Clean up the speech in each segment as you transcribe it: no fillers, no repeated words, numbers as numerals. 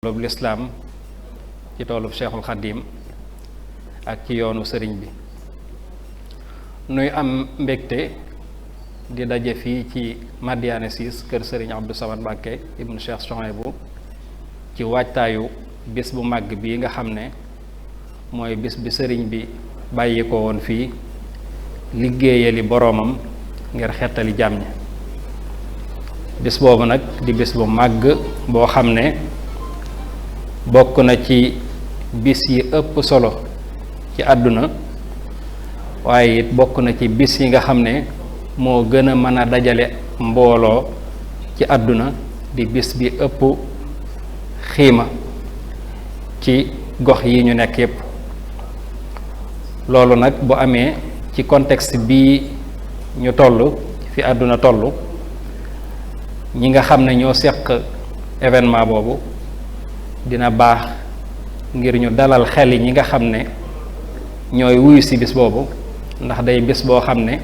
toolub lislaam ci toolub Cheikhul Khadim ak ci yoonu sëriñ bi nuy am mbégte di daje fii ci Madiana 6 kër sëriñ Abdou Samad Mbacké ibnu Cheikh Souhaïbou ci waajtaayu bis bu màgg bii nga xam ne mooy bis bi sëriñ bi bàyyi ko woon fii liggéeyali boroomam ngir xettali jàmm ñi bis boobu nag di bis bu màgg boo xam ne bokk na ci bis yi ëpp solo ci àdduna waaye it bokk na ci bis yi nga xam ne moo gën a mën a dajale mbooloo ci àdduna di bis bi ëpp xiima ci gox yi ñu nekk yépp loolu nag bu amee ci contexte bii ñu toll fi àdduna toll ñi nga xam ne ñoo seq événement boobu dina baax ngir ñu dalal xel yi ñi nga xam ne ñooy wuyu ci bis boobu ndax day bis boo xam ne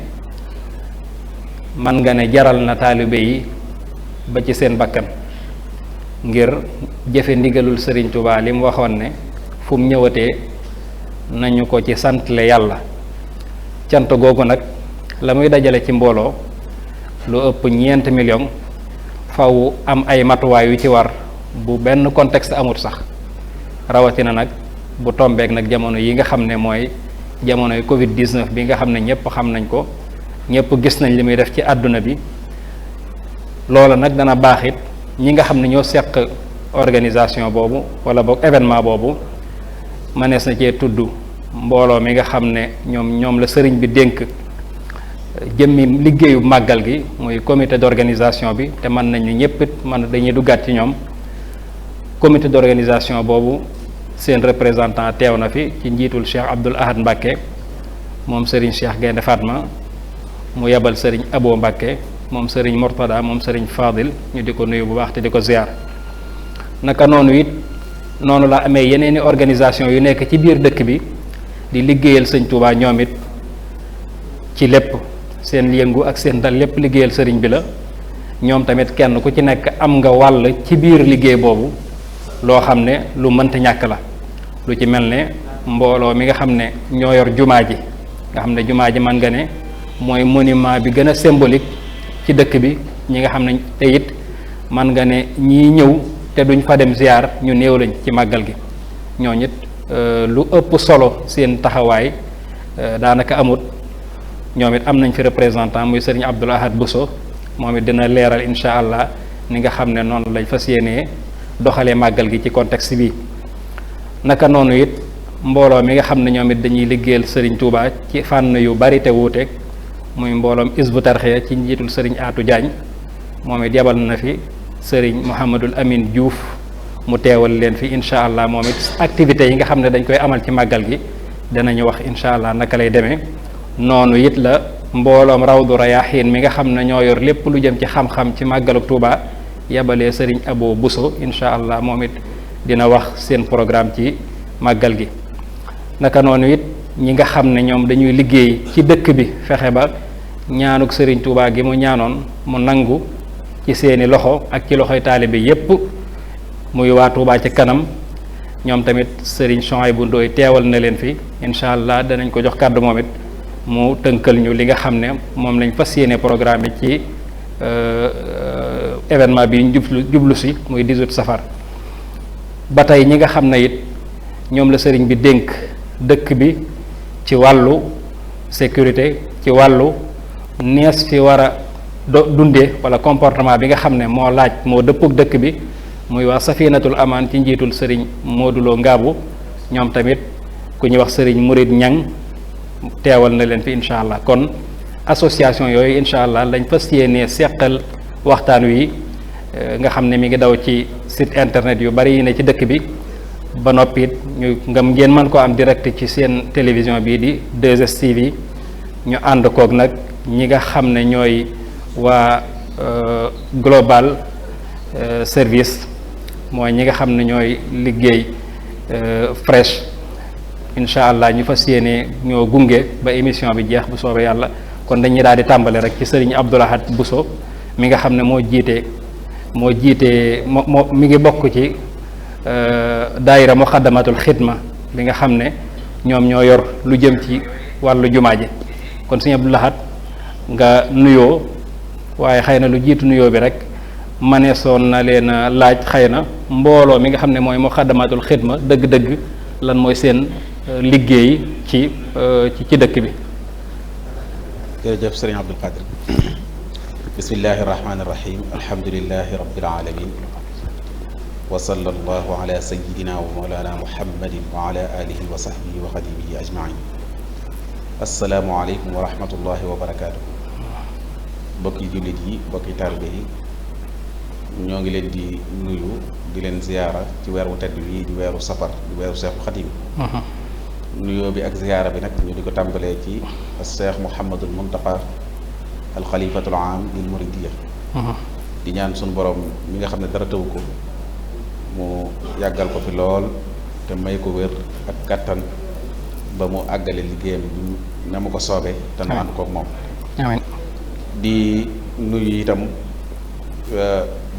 man nga ne jaral na taalibe yi ba ci seen bakkan ngir jëfe ndigalul Sëriñ Tuubaa li mu waxoon ne fu mu ñëwatee nañu ko ci santle yàlla cant googu nag la muy dajale ci mbooloo lu ëpp 4 millions faw am ay matuwaay yu ci war bu benn contexte amut sax rawatina nag bu tombeek nag jamono yi nga xam ne mooy jamonoy Covid-19 bi nga xam ne ñëpp xam nañ ko ñëpp gis nañ li muy def ci àdduna bi loola nag dana baax it ñi nga xam ne ñoo seq organisation boobu wala boog événement boobu mënees na cee tudd mbooloo mi nga xam ne ñoom la sëriñ bi dénk jëmmi liggéeyu màggal gi muy comité d'organisation bi te mën nañu ñëpp it dañuy duggaat ci ñoom comité d'organisation boobu seen représentant teew na fi ci njiitul Cheikh Abdoul Ahad Mbacké moom Serigne Cheikh Gaynde Fatma mu yebal Serigne Abo Mbacké moom Serigne Mortada moom Serigne Fadil ñu di ko nuyu bu baax te di ko ziar naka noonu it noonu la amee yeneeni organisation yu nekk ci biir dëkk bi di liggéeyal Sëñ Touba ñoom it ci lépp seen yëngu ak seen dal lépp liggéeyal sëriñ bi la ñoom tamit kenn ku ci nekk am nga wàll ci biir liggéey boobu loo xam ne lu mënta ñàkk la lu ci mel ne mbooloo mi nga xam ne ñoo yor jumaa ji nga xam ne jumaa ji man nga ne mooy monument bi gën a symbolique ci dëkk bi ñi nga xam ne te it man nga ne ñii ñëw te duñ fa dem ziar ñu néew lañ ci màggal gi ñooñu it lu ëpp solo seen taxawaay daanaka amut ñoom it am nañ fi représentant muy sëriñ Abdoul Ahad Bousso moom it dina leeral incha allah ni nga xam ne noonu lañ fas yéenee doxalee màggal gi ci contexte bi naka noonu it mbooloo mi nga xam ne ñoom it dañuy liggéeyal sëriñ Touba ci fànn yu bari te wuute muy mbooloom Hizbut Tarqiyyah ci njiitul sëriñ Atou Diagne moom it yebal na fi sëriñ Mouhamadul Amin Diouf mu teewal leen fi incha allah moom it activités yi nga xam ne dañ koy amal ci màggal gi danañu wax incha allah naka lay demee noonu it la mbooloom Rawdu Rayaahiin mi nga xam ne ñoo yor lépp lu jëm ci xam-xam ci màggalu Touba yabalee sëriñ Abo Bousso incha allah moom it dina wax seen programme ci màggal gi naka noonu it ñi nga xam ne ñoom dañuy liggéey ci dëkk bi fexe ba ñaanuk sëriñ Touba gi mu ñaanoon mu nangu ci seeni loxo ak ci loxoy taalibe yépp muy waa Touba ci kanam ñoom tamit sëriñ Souhaïbou Ndoye teewal na leen fi incha allah danañ ko jox kàddu moom it mu tënkal ñu li nga xam ne moom lañ fas yéene programme ci événement bi ñu jublu si muy 18 safar ba tey ñi nga xam ne it ñoom la sëriñ bi dénk dëkk bi ci wàllu sécurité ci wàllu nees fi war a dundee wala comportement bi nga xam ne moo laaj moo dëppug dëkk bi muy waa Safinatul Amaan ci njiitul sëriñ Modou Lo Ngaabu ñoom tamit ku ñuy wax sëriñ Murid Ñang teewal na leen fi incha allah kon association yooyu incha allah lañ fas yéenee seqal waxtaan wi nga xam ne mi ngi daw ci site internet yu bari yi ne ci dëkk bi ba noppi it ñu ngeen mën koo am direct ci seen télévision bii di 2STV ñu ànd koog nag ñi nga xam ne ñooy waa global service mooy ñi nga xam ne ñooy liggéey fresh incha allah ñu fas yéene ñoo gunge ba émission bi jeex bu soobee yàlla kon dañuy daal di tàmbale rek ci sëriñ Abdoul Ahad Bousso mi nga xam ne moo jiite mi ngi bokk ci daayira muxaddamatul xidma bi nga xam ne ñoom ñoo yor lu jëm ci wàllu jumaa ji kon sëñ Abdou Lahad nga nuyoo waaye xëy na lu jiitu nuyoo bi rek maneesoon na leen a laaj xëy na mbooloo mi nga xam ne mooy muxaddamatul xidma dëgg-dëgg lan mooy seen liggéey ci dëkk bi. jërëjëf sëriñ Abdul Qadir. bismillahi irrahmani irrahim alhamdulilahi rabbil alamin wa sallallahu ala sayidina wa mawlana muhammadin wa ala alihi wa sahbihi wa xadimihi ajmain assalaamu aleykum wa rahmatullahi wa barakaatu. mbokki jullit yi mbokki taalibe yi ñoo ngi leen di nuyu di leen ziyaara ci weeru tedd wi di weeru safar di weeru seexu xadim nuyoo bi ak ziyaara bi nag ñu di ko tàmbalee ci Cheikh Mouhamadul Muntaqa alxalifatul am lil muridiyya di ñaan suñu borom mi nga xam ne dara taw ko mu yàggal ko fi lool te may ko wér ak kattan ba mu àggale liggéeyam bi na mu ko soobee te nu ànd koog moom. amiin di nuyu itam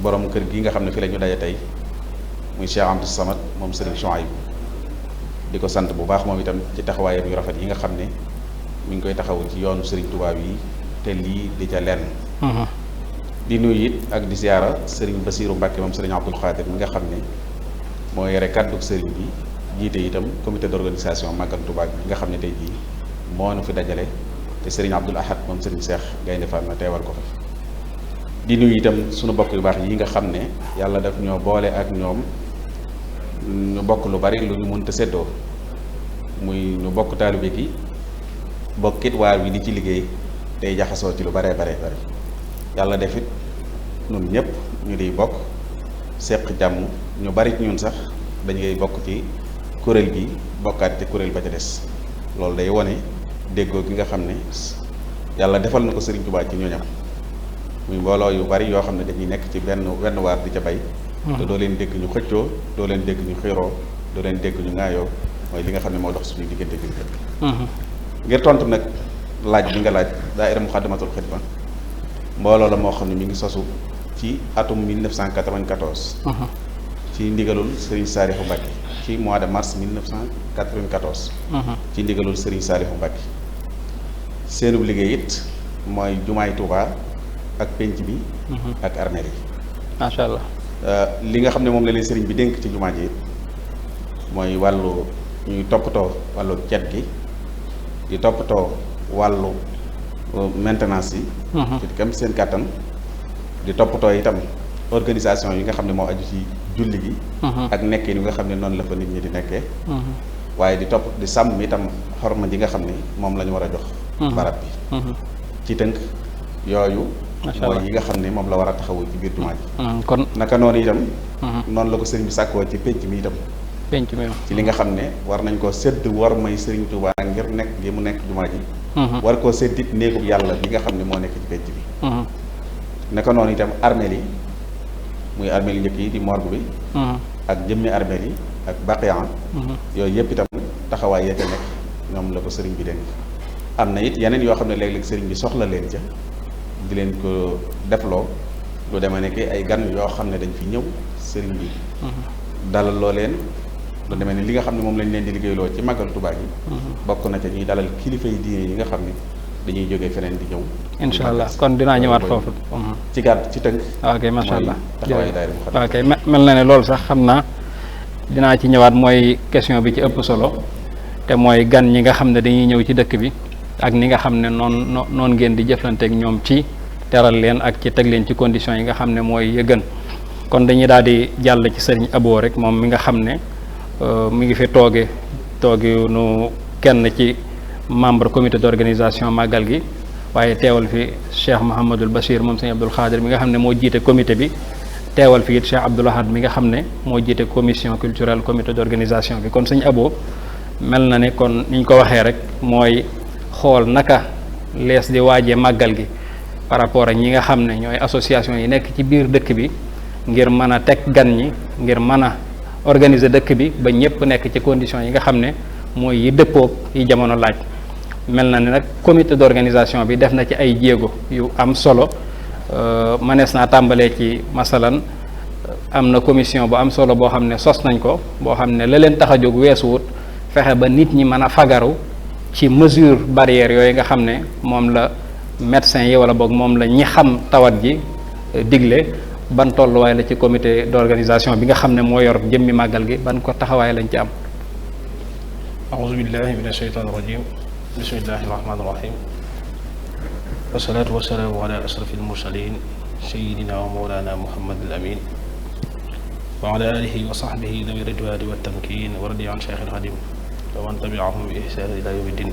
borom kër gi nga xam ne fi la ñu daje tey muy Cheikh Abdou Samad moom Serigne Chouaïbou di ko sant bu baax moom itam ci taxawaayam yu rafet yi nga xam ne mi ngi koy taxawu ci yoonu Serigne Touba yi te lii di ca lenn. di nuyu it ak di ziara Serigne Bassirou Mbacke moom Serigne Abdoul Khadir mi nga xam ne moo yore kàddu Serigne bi jiite itam comité d'organisation Magal Touba bi nga xam ne tey jii moo nu fi dajale te Serigne Abdoul Ahad moom Serigne Cheikh Gaynde Fatma teewal ko fa. di nuyu itam sunu bokk yu baax yi nga xam ne yàlla daf ñoo boole ak ñoom ñu bokk lu bari lu ñu mënta séddoo muy ñu bokk taalibe gi bokkit waar wi di ci liggéey tey jaxasoo ci lu baree bari yàlla defit ñun ñëpp ñu di bokk seq jàmm ñu bari ñun sax dañuy bokk ci kuréel gi bokkaat ci kuréel ba ca des loolu day wone déggoo gi nga xam ne yàlla defal na ko Serigne Touba ci ñooñam muy mbooloo yu bari yoo xam ne dañuy nekk ci wenn waar di ca bay te doo leen dégg ñu xëccoo doo leen dégg ñu xiiroo doo leen dégg ñu ŋaayoo mooy li nga xam ne moo dox suñu diggante bi ngir tontu nag laaj bi nga laaj daayira Muxaddamatul Xidma mbooloo la moo xam ne mi ngi sosu ci atum 1994 ci ndigalul Serigne Saalihu Mbacke ci mois de mars 1994 ci ndigalul Serigne Saalihu Mbacke seenub liggéey it mooy jumaay Touba ak penc bi ak armeel yi macha allah. li nga xam ne moom la leen sëriñ bi dénk ci jumaa ji mooy wàllu ñuy toppatoo wàllu cet gi di toppatoo wàllu maintenance yi ci kam seen kàttan di toppatoo itam organisation yi nga xam ne moo aju ci julli gi ak nekkee yi nga xam ne noonu la fa nit ñi di nekkee waaye di sàmm itam xorma ji nga xam ne moom la ñu war a jox barab bi ci tënk yooyu mooy yi nga xam ne moom la war a taxawu ci biir jumaa ji kon naka noonu itam noonu la ko sëriñ bi sàkkoo ci pénc mi itam ci li nga xam ne war nañ koo sédd war may Sëriñ Tuubaa ngir nekk gi mu nekk jumaa ji war koo séddit néegub yàlla bi nga xam ne moo nekk ci pénc bi naka noonu itam armeel yi muy armeel yi njëkk yi di morgue bi ak jëmmi armeel yi ak baqiyan yooyu yëpp itam taxawaay yee ca nekk ñoom la ko sëriñ bi dénk am na it yeneen yoo xam ne léeg-léeg sëriñ bi soxla leen ca di leen ko defloo lu deme ne ay gan yoo xam ne dañ fi ñëw sëriñ bi dalal loo leen lu demee ne li nga xam ne moom lañ leen di liggéeyloo ci màggal Tuubaa gi bokk na ca ñuy dalal kilifa yi diine yi nga xam ne dañuy jógee feneen di ñëw incha allah kon dinaa ñëwaat foofu ci gàtt ci tënk ok macha allah taxawaayu daayira Muxaddamatul ok mel na ne loolu sax xam naa dinaa ci ñëwaat mooy question bi ci ëpp solo te mooy gan ñi nga xam ne dañuy ñëw ci dëkk bi ak ni nga xam ne noon ngeen di jëflanteeg ñoom ci teral leen ak ci teg leen ci conditions yi nga xam ne mooy ya gën kon dañuy daal di jàll ci sëriñ Abo rek moom mi nga xam ne mi ngi fi tooge nu kenn ci membre comité d'organisation màggal gi waaye teewal fi Cheikh Mouhamadul Bachir moom sëriñ Abdoul Khadir mi nga xam ne moo jiite comité bi teewal fi it Cheikh Abdoul Ahad mi nga xam ne moo jiite commission culturelle comité d'organisation bi kon sëriñ Abo mel na ne kon niñ ko waxee rek mooy xool naka lees di waajee màggal gi par rapport ak ñi nga xam ne ñooy association yi nekk ci biir dëkk bi ngir mën a teg gan ñi ngir mën a organiser dëkk bi ba ñëpp nekk ci conditions yi nga xam ne mooy yi dëppoog yi jamono laaj mel na ne nag comité d'organisation bi def na ci ay jéego yu am solo mënees naa tàmbalee ci masalan am na commission bu am solo boo xam ne sos nañ ko boo xam ne la leen tax a jóg weesuwut fexe ba nit ñi mën a fagaru ci mesure barrière yooyu nga xam ne moom la médecin yi wala boog moom la ñi xam tawat ji digle ban tolluwaay la ci comité d'organisation bi nga xam ne moo yor jëmmi màggal gi ban ko taxawaay lañ ci am. أعوذ بالله من الشيطان الرجيم بسم الله الرحمن الرحيم والصلاة والسلام على أشرف المرسلين سيدنا ومولانا محمد الأمين وعلى آله وصحبه ذوي الرضوان والتمكين ورضي عن شيخ الخديم ومن تبعهم بإحسان إلى يوم الدين.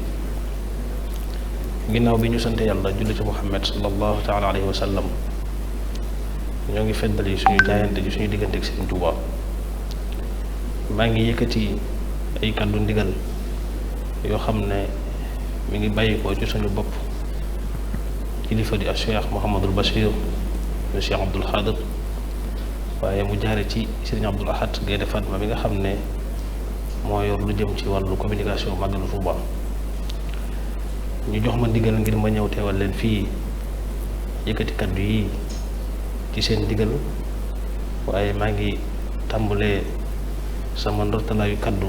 ginnaaw bi ñu sant yàlla julli ci Muhammad sallallahu taala alayhi wa sallam ñoo ngi feddali suñu jaayante ji suñu diggante ak Sëriñ Tuubaa. maa ngi yëkkati ay kàddu ndigal yoo xam ne mi ngi bàyyi ko ci suñu bopp kilifa di Cheikh Mouhamadul Bachir le Cheikh Abdoul Khadir waaye mu jaare ci Serigne Abdoul Ahad Gaïndé Fatma mi nga xam ne moo yor lu jëm ci wàllu communication Màggalu Tuuba. ñu jox ma ndigal ngir ma ñëw teewal leen fii yëkkati kaddu yi ci seen ndigal waaye maa ngi tàmbalee sama ndortalaayu kaddu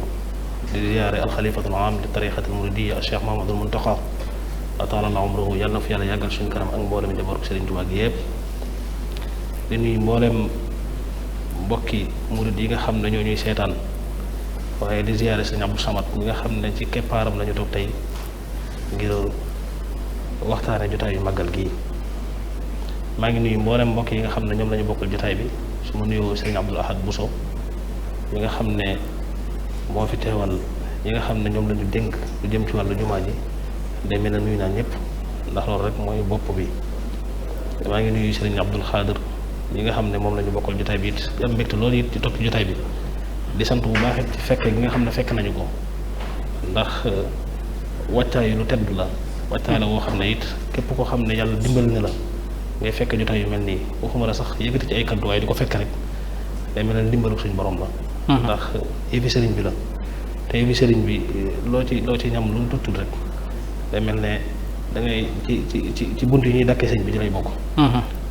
di ziyaare alxalifatul am di tariqatul muridiyya Cheikh Mahamadul Muntaqa ataalala umruhu yàlla na fi yàlla yàggal suñu kanam ak mboolem njabootu Serigne Touba gi yëpp. di nuyu mboolem mbokki murid yi nga xam ne ñoo ñuy seetaan waaye di ziyaare Serigne Abdou Samad ñi nga xam ne ci keppaaram lañu toog tey ngir waxtaane jotaayu màggal gi. maa ngi nuyu mboolem mbokk yi nga xam ne ñoom la ñu bokkal jotaay bi su ma nuyoo Serigne Abdoul Ahad Bousso mi nga xam ne moo fi teewal ñi nga xam ne ñoom la ñu dénk lu jëm ci wàllu jumaa ji day mel ne nuyu naa ñëpp ndax loolu rek mooy bopp bi. maa ngi nuyu Serigne Abdoul Khadir ñi nga xam ne moom la ñu bokkal jotaay bi it am mbégte loolu it ci topp jotaay bi di sant bu baax it ci fekke gi nga xam ne fekk nañu ko ndax wàccaay lu tedd la wàccaay la woo xam ne it képp koo xam ne yàlla dimbal na la ngay fekk jotaay yu mel nii waxuma la sax yëkkati ci ay kaddu waaye di ko fekk rek day mel ne dimbalu suñu borom la. ndax yëfi sëriñ bi la te yëfi sëriñ bi loo ci ñam lu mu tuutul rek day mel ne da ngay ci bunt yi ñuy dakkee sëñ bi ci lay bokk.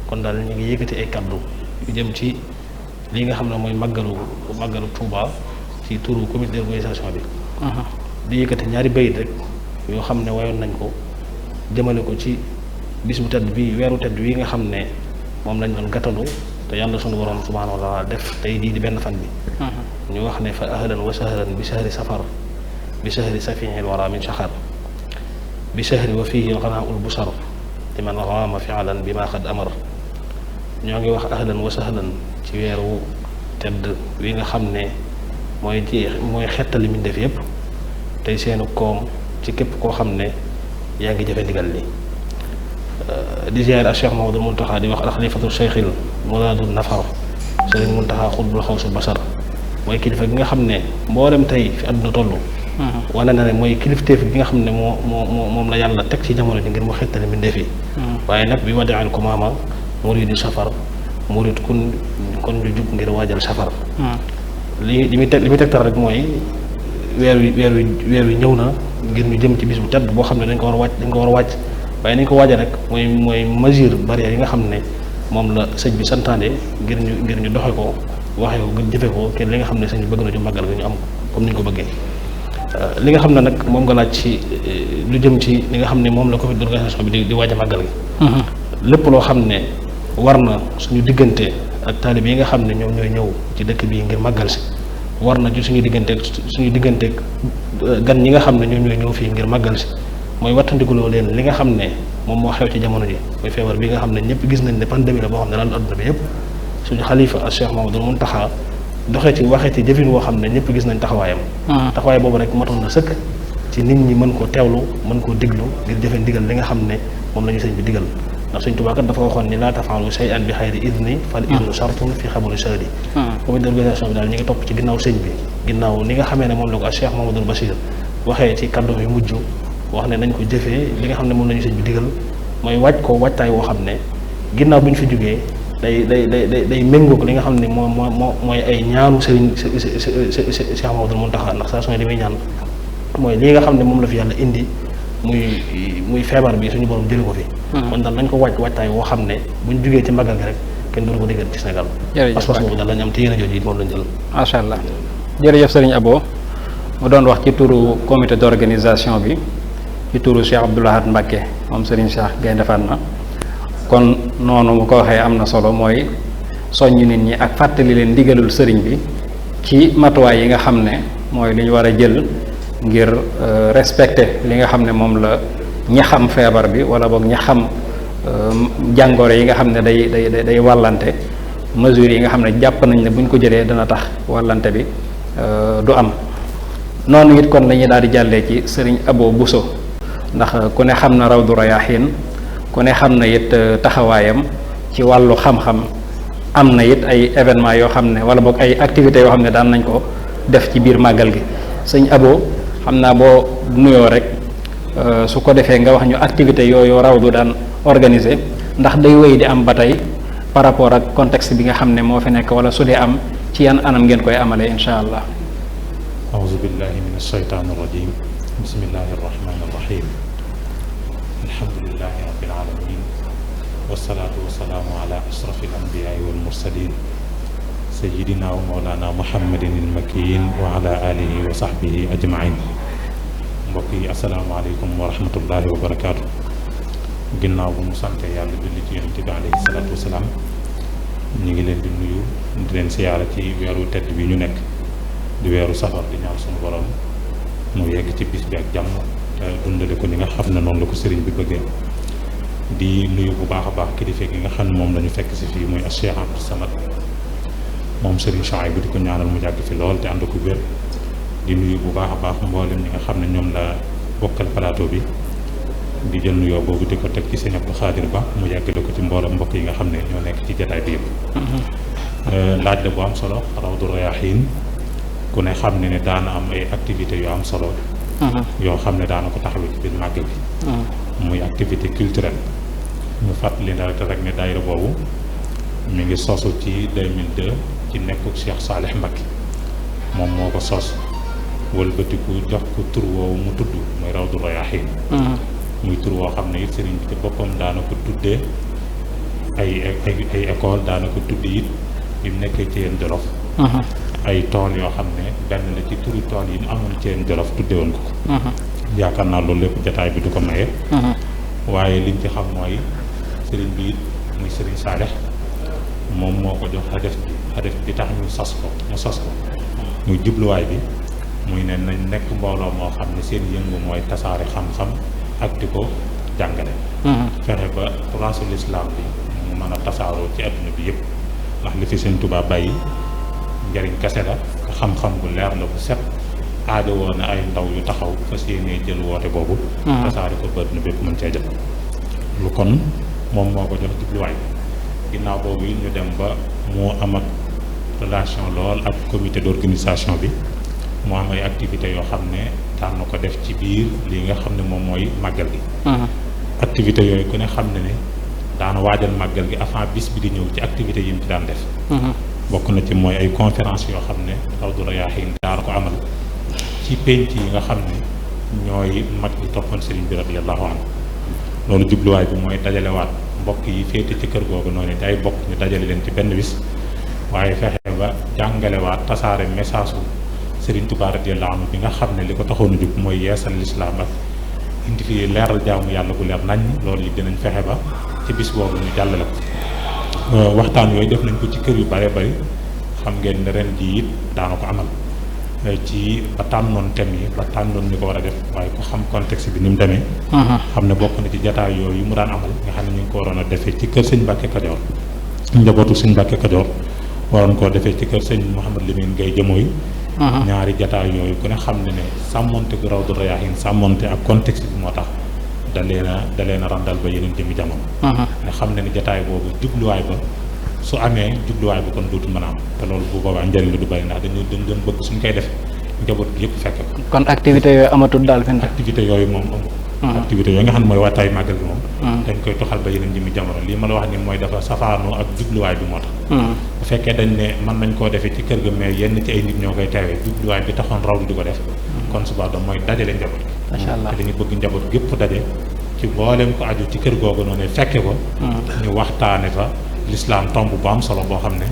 kon daal ñu ngi yëkkati ay kaddu yu jëm ci li nga xam ne mooy màggalu Touba ci turu comité d'organisation bi. di yëkkati ñaari bayit rek yoo xam ne wayoon nañ ko jëmale ko ci bis bu tedd bi weeru tedd wi nga xam ne moom lañ doon gàttalu te yàlla sunu borom subhaanahu wa taala def tey jii di benn fan bi. ñu wax ne fa ahlan wa sahlan bi shahri safar bi shahri safiil wara min shahar bi shahri wa fihi alxanaa'ul busar liman raama fi'lan bi ma qad amar. ñoo ngi wax ahlan wa sahlan ci weeru tedd wi nga xam ne mooy xettali mi def yépp tey seenu koom ci képp koo xam ne yaa ngi jëfe ndigal li. di ziyaare ak Cheikh Mahamadul Muntaxa di wax alxalifatul cheikhil muraadul nafar Sëriñ Muntaxa xutbul xawsul basar mooy kilifa gi nga xam ne mboolem tey fi àdduna toll. wane na ne mooy kilifteef gi nga xam ne moom la yàlla teg ci jamono ji ngir mu xettali mbindeef yi. waaye nag bi wadaal ko maama muridu safar murid kon ñu jug ngir waajal safar. li muy tegtal rek mooy weer wi ñëw na ngir ñu jëm ci bis bu tedd boo xam ne dañ ko war a wàcc waaye nañ ko waajal rek mooy mesure barrière yi nga xam ne moom la sëñ bi santaane ngir ñu doxe ko waxee ko ngir jëfe ko kenn li nga xam ne sëñ bi bëgg na ci màggal gi ñu am comme ni ñu ko bëggee. li nga xam ne nag moom nga laaj ci lu jëm ci li nga xam ne moom la comité d'organisation bi di waaj a màggal gi. lépp loo xam ne war na suñu diggante ak taalib yi nga xam ne ñoom ñooy ñëw ci dëkk bii ngir màggal si war na ci suñu digganteeg gan ñi nga xam ne ñoom ñooy ñëw fii ngir màggal si mooy wattandikuloo leen li nga xam ne moom moo xew ci jamono ji mooy feebar bi nga xam ne ñëpp gis nañ ne pandémie la boo xam ne daal adduna bi yëpp suñu xalifa ak Cheikh Mahamadul Muntaxa doxee ci waxee ci jëfin woo xam ne ñëpp gis nañ taxawaayam. taxawaay boobu rek matoon na sëkk ci nit ñi mën koo teewlu mën koo diglu ngir jëfe ndigal li nga xam ne moom la ñu sëñ bi digal ndax Sëñ Tuubaa kat dafa waxoon ni laa tafaalu shay'an bi xayri idni fal idnu shartun fi xabuli shahdi. comité d'organisation bi daal ñu ngi topp ci ginnaaw sëñ bi ginnaaw ni nga xamee ne moom la ko ak Cheikh Mahamadul Bachir waxee ci kàddu yu mujj wax ne nañ ko jëfee li nga xam ne moom la ñu sëñ bi digal mooy wàcc ko wàccaay woo xam ne ginnaaw bi ñu fi jógee day méngoog li nga xam ne mooy ay ñaanu sëriñ Cheikh Mahamadul Muntaxa ndax saa su ne li muy ñaan mooy li nga xam ne moom la fi yàlla indi muy feebar bi suñu borom jëli ko fi. kon daal nañ ko wàccaay woo xam ne buñ jógee ci màggal gi rek kenn du ko déggal ci Sénégal. jërëjëf pas-pas boobu daal lañ am te yéen a jooju it moom lañ jël. macha allah jërëjëf sëriñ Abo mu doon wax ci turu comité d'organisation bi ci turu Cheikh Abdoul Ahad Mbacké moom sëriñ Cheikh Gaïndé Fatma kon noonu mu ko waxee am na solo mooy soññ nit ñi ak fàttali leen ndigalul sëriñ bi ci matuwaay yi nga xam ne mooy li ñu war a jël ngir respecter li nga xam ne moom la ñi xam feebar bi wala boog ñi xam jàngoro yi nga xam ne day wàllante mesures yi nga xam ne jàpp nañ ne buñ ko jëlee dana tax wàllante bi du am noonu it kon lañuy daal di jàllee ci sëriñ Abo Bousso ndax ku ne xam na Rawdu Rayaahiin ku ne xam na it taxawaayam ci wàllu xam-xam am na it ay événements yoo xam ne wala boog ay activités yoo xam ne daan nañ ko def ci biir màggal gi sëñ Abo xam naa boo nuyoo rek su ko defee nga wax ñu activités yooyu Rawdu daan organisé ndax day wéy di am ba tey par rapport ak contexte bi nga xam ne moo fi nekk wala su dee am ci yan anam ngeen koy amalee incha allah. أعوذ بالله من الشيطان الرجيم بسم الله الرحمن الرحيم الحمد لله رب العالمين والصلاة والسلام على أشرف الأنبياء والمرسلين سيدنا ومولانا محمد المكين وعلى آله وصحبه أجمعين mbokk yi asalaamaaleykum wa rahmatullahi wa barakaatu ginnaaw bu mu sante yàlla julli ci yonent bi alayhi salaatu wasalaam ñu ngi leen di nuyu di leen siyaara ci weeru tedd bi ñu nekk di weeru safar di ñaan suñu borom mu yegg ci bis bi ak jàmm te dundale ko ni nga xam ne noonu la ko sëriñ bi bëggee di nuyu bu baax a baax kilifa gi nga xam ne moom la ñu fekk si fii muy Cheikh Abdou Samad moom sëriñ Chouaïbou di ko ñaanal mu jàgg fi lool te ànd ko wér di nuyu bu baax a baax mboolem ñi nga xam ne ñoom la bokkal plateau bi di jël nuyoo boobu di ko teg ci sëñ Abdou Khadir Ba mu yàggale ko ci mboolem mbokk yi nga xam ne ñoo nekk ci jataay bi yëpp laaj la bu am solo Rawdu Rayaahiin ku ne xam ne daana am ay activités yu am solo yoo xam ne daana ko taxawee ci biir màggal bi muy activité culturelle ñu fàttali rek ne daayira boobu mi ngi sosu ci 2002 ci nekkuk Cheikh Salih Mbacké moom moo ko sos wëlbatiku jox ko tur woowu mu tudd muy Rawdu Rayaahiin muy tur woo xam ne it sëriñ bi ci boppam daana ko tuddee ay école daana ko tudde it bi mu nekkee ci yéen Jolof ay tool yoo xam ne benn la ci turi tool yi mu amoon ci yéen Jolof tudde woon ko yaakaar naa loolu lépp jataay bi du ko maye waaye liñ ci xam mooy sëriñ bi it muy sëriñ Saalix moom moo ko jox xadef bi tax ñu sos ko muy jubluwaay bi muy ne nañ nekk mbooloo moo xam ne seen yëngu mooy tasaare xam-xam ak di ko jàngale fexe ba rasul islam bi mu mën a tasaaroo ci adduna bi yëpp ndax li fi sëñ Tuubaa bàyyi njariñ kese la xam-xam bu leer la bu set aajo woon na ay ndaw yu taxaw fas yéenee jël woote boobu tasaare ko ba adduna bépp mën cee jot lu kon moom moo ko jox jubluwaay ginnaaw boobu ñu dem ba moo am ak relation lool ak comité d'organisation bi mu am ay activités yoo xam ne daan na ko def ci biir lii nga xam ne moom mooy màggal gi activités yooyu ku ne xam ne daana waajal màggal gi avant bis bi di ñëw ci activités yi mu ci daan def bokk na ci mooy ay conférence yoo xam ne Rawdu Rayaahiin daana ko amal ci penc yi nga xam ne ñooy mag ñi toppoon sëriñ bi radiyallahu anhu loolu jubluwaay bi mooy dajalewaat mbokk yi féete ci kër googu noonu day bokk ñu dajale leen ci benn bis waaye fexe ba jàngalewaat tasaare message u Sëriñ Tuubaa radiyallahu anhu bi nga xam ne li ko taxoon a jóg mooy yeesal lislaam ak indi fi leeral jaamu yàlla bu leer nañ loolu yi dinañ fexe ba ci bis boobu ñu jàllale ko waxtaan yooyu def nañ ko ci kër yu bare bari xam ngeen ne ren jii it daana ko amal ci ba tànnoon thème yi ba tànnoon ñu ko war a def waaye ku xam contexte bi ni mu demee xam ne bokk na ci jataay yooyu yu mu daan amal nga xam ne ñu ngi ko waroon a defee ci kër sëñ Mbàkke Kajoor njabootu sëñ Mbàkke Kajoor waroon koo defee ci kër sëñ Mouhamad Lamine Gaye Jëmooy ñaari jataay yooyu ku ne xam ne sàmmonte gu Rawdu Rayaahiin sàmmonte ak contexte bi moo tax da leen a randal ba yeneen jëmi jamono nga xam ne jataay boobu jubluwaay ba su amee jubluwaay ba kon dootu mën a am te loolu bu boobaa njëriñ la du bari ndax dañu doon bëgg suñ koy def njaboot gi yëpp fekke ko kon activité yooyu amatul daal fen activité yooyu moom amul activité yooyu nga xam ne mooy waataay màggal gi moom dañ koy toxal ba yeneen jëmi jamono lii ma la wax ni mooy dafa safaanoo ak jubluwaay bi moo tax bu fekkee dañ ne mën nañ koo defee ci kër ga mais yenn ci ay nit ñoo koy teewee jubluwaay bi taxoon Rawdu di ko def kon suba da mooy dajale njaboot gi macha allah te dañu bëgg njaboot gépp daje ci mboolem ko aju ci kër googu noonu fekke ko ñu waxtaane fa lislaam tomb bu am solo boo xam ne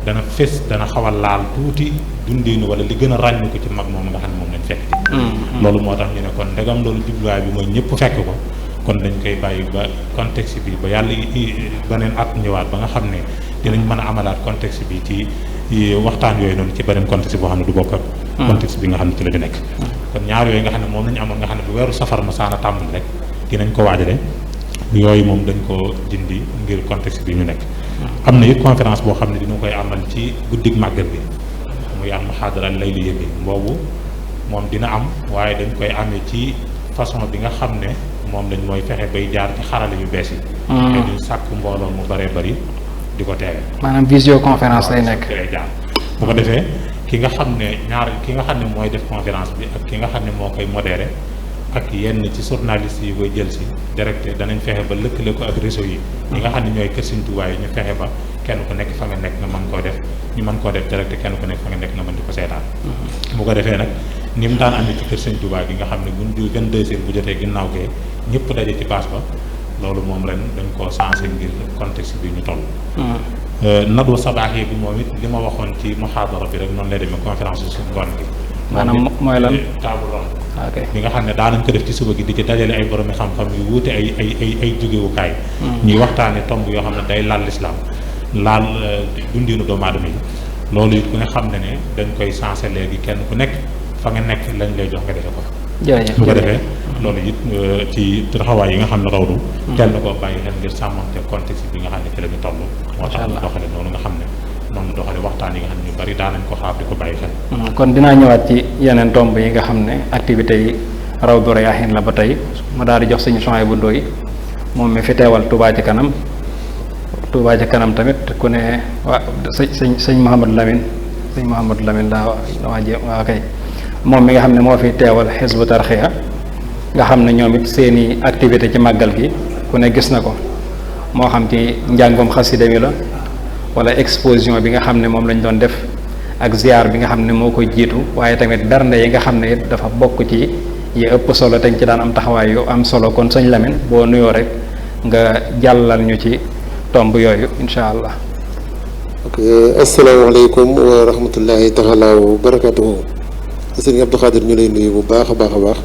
dana fés dana xaw a laal tuuti dundinu wala li gën a ràññu ko ci mag moom nga xam ne moom lañ fekk ci loolu moo tax ñu ne kon ndegam loolu jubluwaay bi mooy ñëpp fekk ko kon dañ koy bàyyi ba contexte bi ba yàlla beneen at ñëwaat ba nga xam ne dinañ mën a amalaat contexte bi ci waxtaan yooyu noonu ci beneen contexte boo xam ne du bokk ak contexte bi nga xam ne ci la di nekk kon ñaar yooyu nga xam ne moom lañu amoon nga xam ne bu weeru safar ma saana tàmbali rek dinañ ko waajale yooyu moom dañ ko dindi ngir contexte bi ñu nekk am na it conférence boo xam ne dina koy amal ci guddig màggal bi muy al muhaadara layliya bi boobu moom dina am waaye dañ koy amee ci façon bi nga xam ne moom lañ mooy fexe bay jaar ci xarale yu bees yi te duñ sàkk mbooloo mu bëree bëri di ko teewe maanaam visioconférence lay nekk lay jaar bu ko defee ki nga xam ne mooy def conférence bi ak ki nga xam ne moo koy modéré ak yenn ci journaliste yi koy jël si directe danañ fexe ba lëkkale ko ak réseau yi nga xam ne ñooy kër Sëriñ Tuubaa yi ñu fexe ba kenn ku nekk fa nga nekk nga mën koo def ñu mën koo def directe kenn ku nekk fa nga nekk nga mën di ko seetaan bu ko defee nag ni mu daan andi ci kër Sëriñ Tuubaa gi nga xam ne buñ di 22 heures bu jotee ginnaaw gee ñëpp daje ci baas ba loolu moom ren dañ koo sensé ngir contexte bi ñu toll nadu sabaaxee bi moom it li ma waxoon ci muhaadara bi rek noonu lay demee conférence su ngoon gi maanaam mooy lan table ronde ok bi nga xam ne daanañ ko def ci suba gi di ci dajale ay boromi xam-xam yu wuute ay jógewukaay ñuy waxtaane tomb yoo xam ne day laal lislaam laal dundinu doomu aadama yi loolu it ku ne xam ne ne dañ koy sensé léegi kenn ku nekk fa nga nekk lañ lay jox nga defe ko jërëjëf bu ko defee loolu it ci taxawaay yi nga xam ne rawdu teel na koo bàyyi xel ngir sàmmante contexte bi nga xam ne ci la ñu toll moo tax ñu doxale noonu nga xam ne noonu doxale waxtaan yi nga xam ne ñu bari daanañ ko xaar di ko bàyyi xel kon dinaa ñëwaat ci yeneen tomb yi nga xam ne activités yi Rawdu Rayaahiin la ba tey ma daal di jox suñu soxna bu Ndoy moom mi fi teewal Touba ci kanam Touba ci kanam tamit ku ne waa sëñ Mouhamadou Lamine daa waa kay moom mi nga xam ne moo fi teewal Hizbu Tarxiya nga xam ne ñoom it seeni activité ci màggal gi ku ne gis na ko moo xam ci njàngum xasida mi la wala exposition bi nga xam ne moom lañ doon def ak ziar bi nga xam ne moo koy jiitu waaye tamit bernde yi nga xam ne it dafa bokk ci yi ëpp solo te ñu ci daan am taxawaay yu am solo kon sëñ Lamine boo nuyoo rek nga jàllal ñu ci tomb yooyu incha allah. ok asalaamaaleykum wa rahmatullahi taala wa barakatuhu sëñ Abdou Khadir ñu lay nuyu bu baax a baax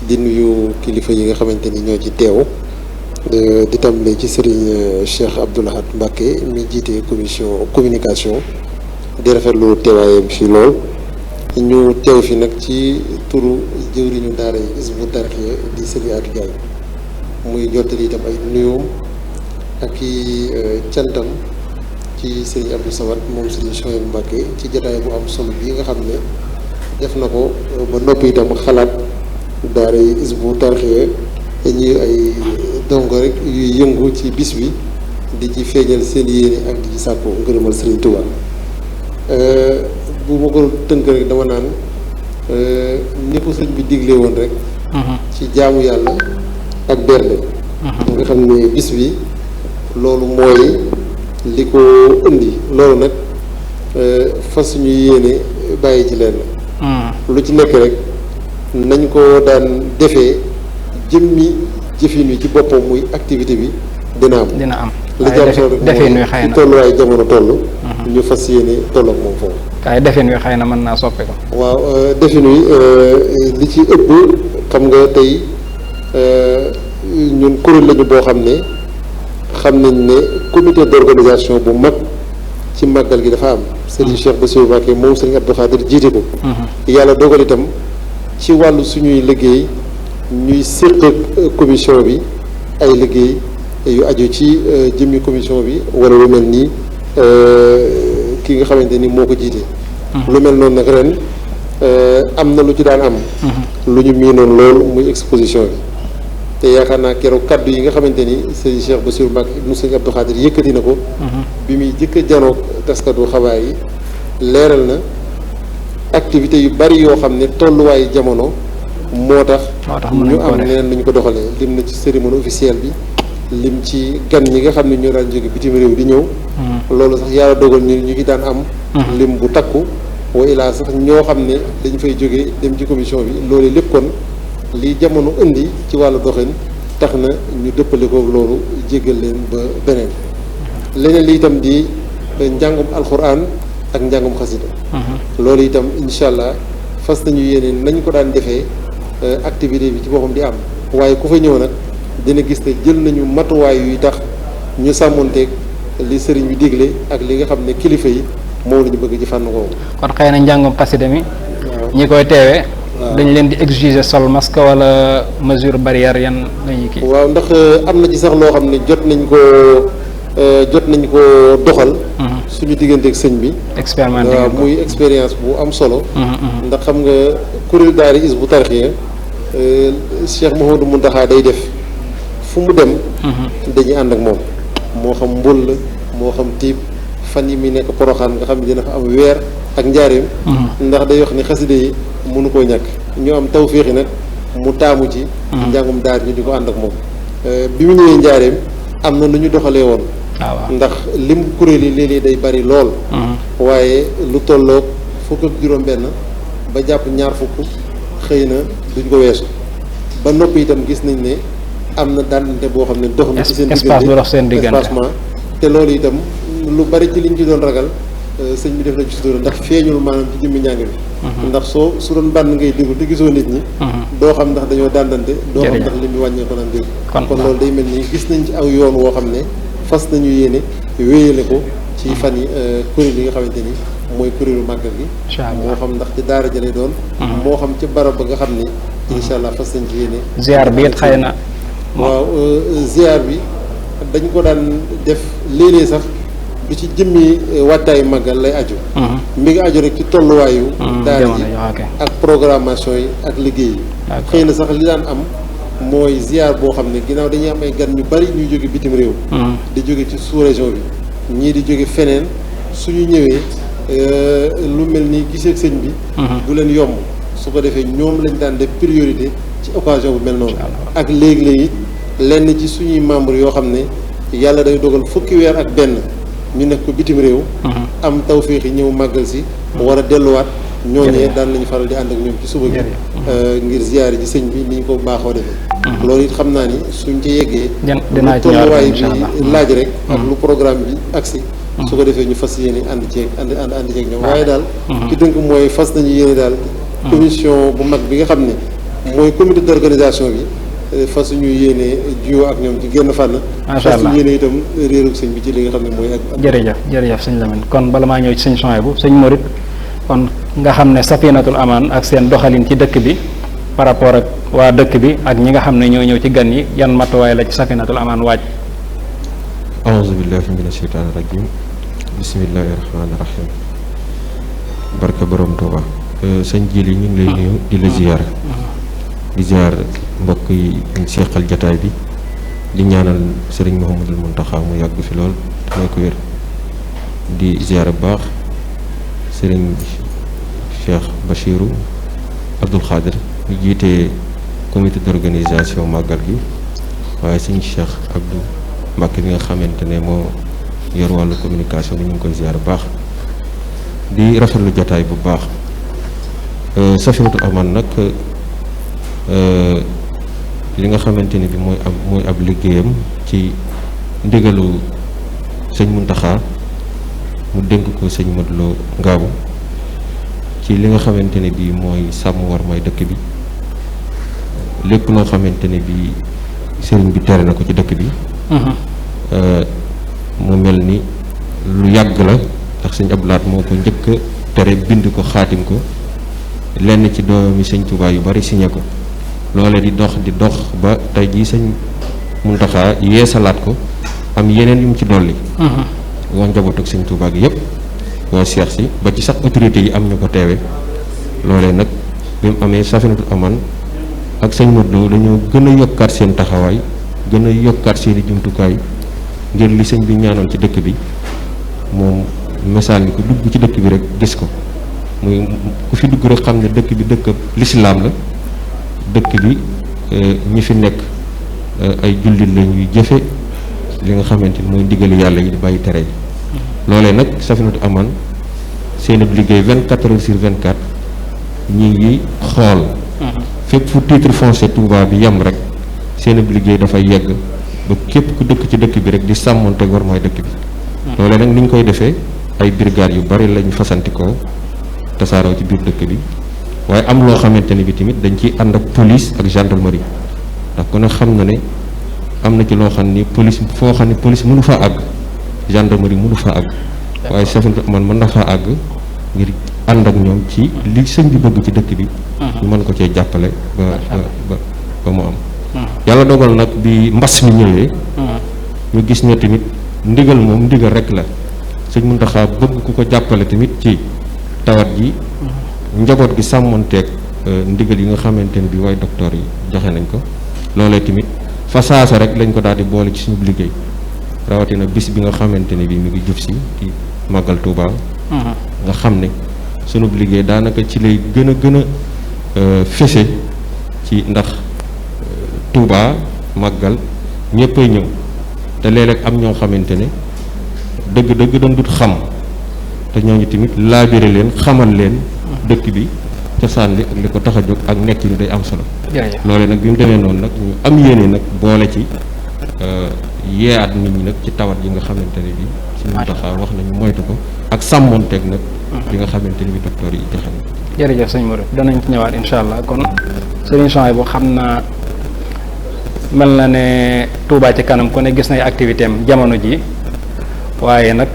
di nuyu kilifa yi nga xamante ni ñoo ci teew di tàmbale ci Serigne Cheikh Abdou Lahad Mbacké mi jiite commission communication di rafetlu teewaayam fii lool ñu teew fi nag ci turu jëwriñu daara yi Hizbut Tarqiyyah di Serigne Atou Diagne muy jottali itam ay nuyoom ak i cantam ci Serigne Abdou Samad moom Serigne Souhaïbou Mbacké ci jotaay bu am solo bii nga xam ne def na ko ba noppi itam xalaat daara yi Hizbut Tarqiyyah ñuy ay dongo rek yuy yëngu ci bis bi di ci feeñal seen yéene ak di ci sàkku ngërëmal Serigne Touba bu ma ko tënk rek dama naan ni ko sëñ bi digle woon rek ci jaamu yàlla ak bernde nga xam ne bis bi loolu mooy li ko indi loolu nag fas ñu yéene bàyyi ci lenn lu ci nekk rek nañ ko daan defee jëmmi jëfin wi ci boppam muy activité bi dina am li ci am solo rek mooy ci tolluwaay jamono toll ñu fas yéene toll ak moom foofu waaye defin wi xëy na mën naa soppi ko waaw defin wi li ci ëpp xam nga tey ñun kuréel lañu boo xam ne xam nañ ne comité d'organisation bu mag ci màggal gi dafa am Serigne Cheikh Bassirou Mbacké moom Serigne Abdou Khadir jiite ko yàlla dogal itam ci wàllu suñuy liggéey ñuy séq ak commission bi ay liggéey yu aju ci jëmmi commission bi wala lu mel nii ki nga xamante ni moo ko jiite lu mel noonu nag ren am na lu ci daan am lu ñu miinoon lool muy exposition bi te yaakaar naa keroog kaddu yi nga xamante ni sëñ Cheikh Bassirou Mbacké mu sëñ Abdou Khadir yëkkati na ko bi muy jëkk a janoog taskatu xabaar yi leeral na activité yu bari yoo xam ne tolluwaayu jamono moo tax ñu am neneen lu ñu ko doxalee lim na ci cérémonie officielle bi lim ci gan ñi nga xam ne ñoo daan jóge bitim réew di ñëw loolu sax yàlla dogal ñu ngi daan am lim bu takku wa ilaa sax ñoo xam ne dañ fay jóge dem ci commission bi loolu lépp kon li jamono indi ci wàllu doxin tax na ñu dëppale ko loolu jéggal leen ba beneen leneen li itam di njàngum alxuraan ak njàngum xasida loolu itam incha allah fas nañu yéene nañ ko daan defee activité bi ci boppam di am waaye ku fa ñëw nag dina gis ne jël nañu matuwaay yuy tax ñu sàmmonteeg li sëriñ bi digle ak li nga xam ne kilifa yi moom la ñu bëgg ci fànn googu. kon xëy na njàngum xasida mi ñi koy teewee dañ leen di exiger sol masque wala mesure barrière yan lañuy kii. waaw ndax am na ci sax loo xam ne jot nañ ko doxal suñu digganteeg sëñ bi expérimenté waaw muy expérience bu am solo ndax xam nga kuréel daari Hizbut Tarqiyyah Cheikh Mouhamadou Mountakha day def fu mu dem dañuy ànd ak moom moo xam mbul la moo xam tiib fan yi muy nekk Poroxaan nga xam ne dina fa am weer ak njaareem ndax day wax ni xaside yi mënu koo ñàkk ñu am tawféexi nag mu taamu ci njàngum daar ñu di ko ànd ak moom bi mu ñëwee njaareem am na lu ñu doxalee woon ndax lim kuréel yi léeg-léeg day bari lool waaye lu tolloog fukk ak juróom-benn ba jàpp ñaar fukk xëy na duñ ko weesu ba noppi itam gis nañ ne am na daanante boo xam ne dox na ci seen diggante espacement te loolu itam lu bari ci liñ ci doon ragal sëñ bi def na ci sutura ndax feeñul maanaam ci jëmmi njàng bi ndax su doon bànn ngay déglu te gisoo nit ñi doo xam ndax dañoo dandante doo xam ndax li mu wàññee ko naan dégg kon loolu day mel ni gis nañ ci aw yoon woo xam ne fas nañu yéene wéyale ko ci fan yi kuréel yi nga xamante ni mooy kuréelu màggal gi moo xam ndax ci daara jëlee doon moo xam ci barab ba nga xam ne incha allah fas nañ ci yéene ziar bi it xëy na waaw ziar bi dañ ko daan def léeg-léeg sax du ci jëmmi wattaayu màggal lay aju mi ngi aju rek ci tolluwaayu daara ji ak programmation yi ak liggéey yi xëy na sax li daan am mooy ziar boo xam ne ginnaaw dañuy am ay gan ñu bari ñuy jóge bitim réew di jóge ci sous-région bi ñii di jóge feneen suñu ñëwee lu mel ni gisee sëñ bi du leen yomb su ko defee ñoom lañ daan def priorité ci occasion bu mel noonu ak léegi-léegi lenn ci suñuy membre yoo xam ne yàlla day dogal fukki weer ak benn ñu nekk ko bitim réew am tawféexi ñëw màggal si war a delluwaat ñooñee daan nañu faral di ànd ak ñoom ci suba gi ngir ziyaare ci sëñ bi ni ñu ko baaxoo defee loolu it xam naa ni suñ ci yeggee lu tolluwaay bi laaj rek ak lu programme bi agsi su ko defee ñu fas yéene ànd ceeg ñoom waaye daal ci tënk mooy fas nañu yéene daal commission bu mag bi nga xam ne mooy comité d'organisation bi fas ñu yéene juyoo ak ñoom ci génn fànn fas ñu yéene itam réerug sëñ bi ci li nga xam ne mooy ak jërëjëf sëñ Lamine kon bala maa ñëw ci sëñ Souhaïbou bu sëñ Mouride kon nga xam ne Safinatul Amaan ak seen doxalin ci dëkk bi par rapport ak waa dëkk bi ak ñi nga xam ne ñoo ñëw ci gan yi yan matuwaay la ci Safinatul Amaan waaj a'uuzu billahi mina shaytaani rajim bismillahi rahmaani rahim barka borom Tuuba sëñ Jili ñu ngi lay nuyu di la ziyaar di ziyaar mbokk yi ñu seqal jataay bi di ñaanal sëriñ Mouhamadul Mountakha mu yàgg fi lool te may ko wér di ziyaar bu baax sëriñ Cheikh Bachirou Abdoul Khadir ñu jiite comité d'organisation màggal gi waaye sëñ Cheikh Abdou Mbacke bi nga xamante ne moo yor wàllu communication bi ñu ngi koy ziyaar bu baax di rafetlu jataay bu baax Safinatul Amaan nag li nga xamante ni bi mooy ab liggéeyam ci ndigalu sëñ Mountakha mu dénk ko sëñ Modou Lo Ngaabu ci li nga xamante ne bi mooy sàmm war may dëkk bi lépp loo xamante ne bi sëriñ bi tere na ko ci dëkk bi mu mel ni lu yàgg la ndax sëñ Abdou Lahad moo ko njëkk a tere bind ko xaatim ko lenn ci doomi sëñ Tuubaa yu bari signé ko loole di dox ba tey jii sëñ Mountakha yeesalaat ko am yeneen yu mu ci dolli woo njaboot ak sëñ Tuubaa gi yëpp woo seex si ba ci sax autorité yi am ñu ko teewe loolee nag bi mu amee Safinatul Amaan ak sëñ Modou dañoo gën a yokkaat seen taxawaay gën a yokkaat seeni jumtukaay ngir li sëñ bi ñaanoon ci dëkk bi moom misaal ni ko dugg ci dëkk bi rek gis ko muy ku fi dugg rek xam ne dëkk bi dëkk lislaam la dëkk bi ñi fi nekk ay jullit la ñuy jëfe li nga xamante ni mooy ndigali yàlla yi di bàyyi tere yi loolee nag Safinatul Amaan seen liggéey 24 heures sur 24 ñi ngi xool fépp fu titre foncier Touba bi yem rek seen liggéey dafay yegg ba képp ku dëkk ci dëkk bi rek di sàmmonte war mooy dëkk bi loole nag ni ñu koy defee ay brigades yu bari lañ fasantikoo tasaaroo ci biir dëkk bi waaye am loo xamante ne bi tamit dañ ciy ànd ak police ak gendarmerie ndax ku ne xam na ne am na ci loo xam ni police foo xam ne police mënu faa àgg gendarmerie mënu faa àgg waaye safin man mën na faa àgg ngir ànd ak ñoom ci li sëñ bi bëgg ci dëkk bi ñu mën ko cee jàppale ba mu am yàlla dogal nag bi mbas mi ñëwee ñu gis ne tamit ndigal moom ndigal rek la sëñ Muntaxa bëgg ku ko jàppale tamit ci tawat ji njaboot gi sàmmonteeg ndigal yi nga xamante ne bi waaye docteur yi joxe nañ ko loolee tamit fa saasa rek lañ ko daal di boole ci suñu liggéey rawatina bis bi nga xamante ne bi mi ngi jub si di màggal Touba nga xam ne sunu liggéey daanaka ci lay gën a fese ci ndax Touba màggal ñëppay ñëw te léeg-léeg am ñoo xamante ne dëgg dañ dut xam te ñooñu tamit laabire leen xamal leen dëkk bi cosaan li ak li ko tax a jóg ak nekk ni day am solo loole nag bi mu demee noonu nag ñu am yéene nag boole ci yeeyaat nit ñi nag ci tawat yi nga xamante ne bi suñu taxaw wax nañu moytu ko ak sàmmonteeg nag li nga xamante ne bi docteur yi joxe na jërëjëf sëñ Modou danañ ci ñëwaat incha allah kon sëriñ Souhaïbou xam naa mel na ne Touba ci kanam ku ne gis nay activité am jamono ji waaye nag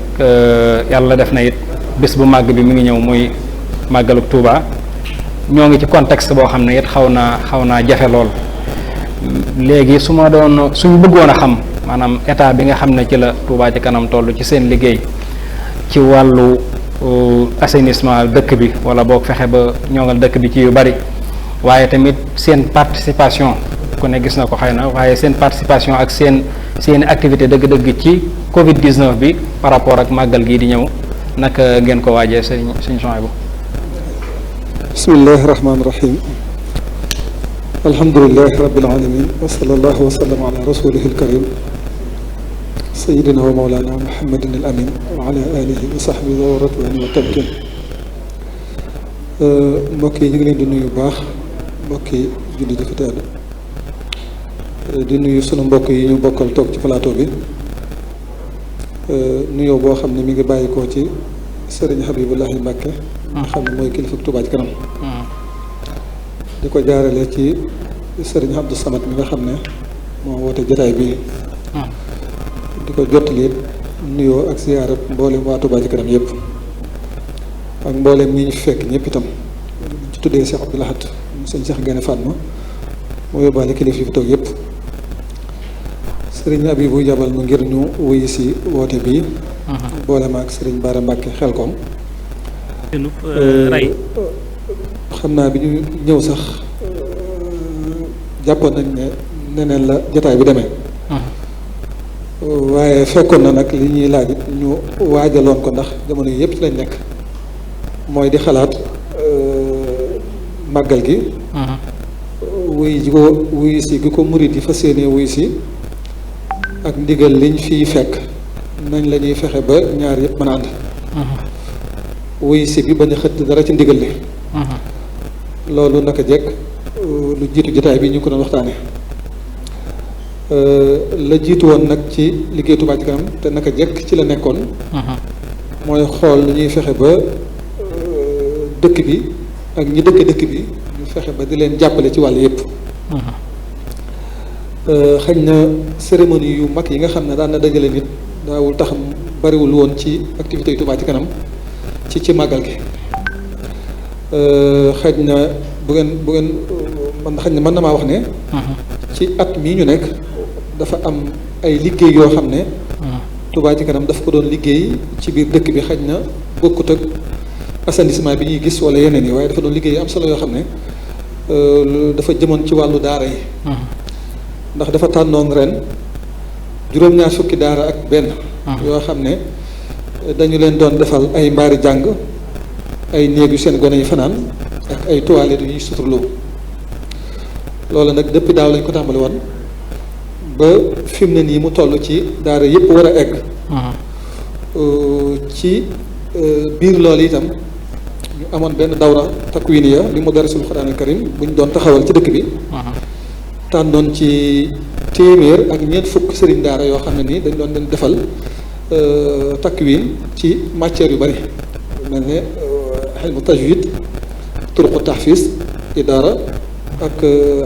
yàlla def na it bis bu màgg bi mi ngi ñëw muy màggaluk Touba ñoo ngi ci contexte boo xam ne it xaw naa jafe lool léegi suñu bëggoon a xam maanaam état bi nga xam ne ci la Touba ci kanam toll ci seen liggéey ci wàllu assainissement dëkk bi wala boog fexe ba ñoŋal dëkk bi ci yu bari waaye tamit seen participation ku ne gis na ko xëy na waaye seen participation ak seen activité dëgg-dëgg ci Covid 19 bi par rapport ak màggal gii di ñëw naka ngeen ko waajee sëñ Souhaïbou. bismillahi rahmaani rahim alhamdulilahi rabbil alamin wa sallallahu wa sallam ala rasulihi alkarim sayidina wa mawlana muhammadin al amin wa ala alihi wa sahbihi wa radwani wa tamkin mbokk yi ñu ngi leen di nuyu bu baax mbokki julli di fi teel di nuyu sunu mbokk yi ñu bokkal toog ci plateau bi nuyoo boo xam ne mi ngi bàyyikoo ci sëriñ Habibullahi Mbàkke nga xam ne mooy kilifa Touba ci kanam di ko jaarale ci sëriñ Abdou Samad mi nga xam ne moo woote jotaay bi di ko jottali nuyoo ak siyaara mboolem waa Touba ci kanam yëpp ak mboolem ñi ñu fekk ñëpp itam ci tuddee Cheikh Abdou Lahad sëñ Cheikh Gane Fatma moo yóbbaale kilifa yi fi toog yëpp sëriñ Abibu yabal nu ngir ñu wuyu si woote bi boole ma ak sëriñ Bara Mbàkke Xelkom xam naa bi ñu ñëw sax jàppoon nañ ne neneen la jotaay bi demee waaye fekkoon na nag li ñuy laaj ñu waajaloon ko ndax jamono yi yëpp ci lañ nekk mooy di xalaat màggal gi wuyu si gi ko murit yi fas yéene wuyu si ak ndigal liñ fiy fekk nañ la ñuy fexe ba ñaar yëpp mën a ànd wuyu si bi bañ a xëtt dara ci ndigal li loolu naka jekk lu jiitu jotaay bi ñu ko doon waxtaane la jiitu woon nag ci liggéey Touba ci kanam te naka jekk ci la nekkoon mooy xool lu ñuy fexe ba dëkk bi ak ñi dëkk bi ñu fexe ba di leen jàppale ci wàll yëpp xañ na cérémonie yu mag yi nga xam ne daan na dajale nit daawul tax bariwul woon ci activité yu Touba ci kanam ci màggal gi xaj na bu ngeen man xaj na mën na maa wax ne ci at mii ñu nekk dafa am ay liggéey yoo xam ne Touba ci kanam daf ko doon liggéey ci biir dëkk bi xaj na bokkut ak assainissement bi ñuy gis wala yeneen yi waaye dafa doon liggéey am solo yoo xam ne dafa jëmoon ci wàllu daara yi ndax dafa tànnoon ren juróom-ñaar fukki daara ak benn yoo xam ne dañu leen doon defal ay mbaari jàng ay néeg yu seen gone yi fanaan ak ay toilettes yu ñuy suturloo loolu nag depuis daaw lañ ko tàmbali woon ba fi mu ne nii mu toll ci daara yëpp war a egg ci biir loolu itam ñu amoon benn dawra takwiniya li mudarrisul Qur'aanil Karim bu ñu doon taxawal ci dëkk bi tànnoon ci téeméer ak ñeent fukk sëriñ daara yoo xam ne nii dañ doon leen defal takwin ci matière yu bari mel ne xilmu tajwid turuqu tahfiz idaara ak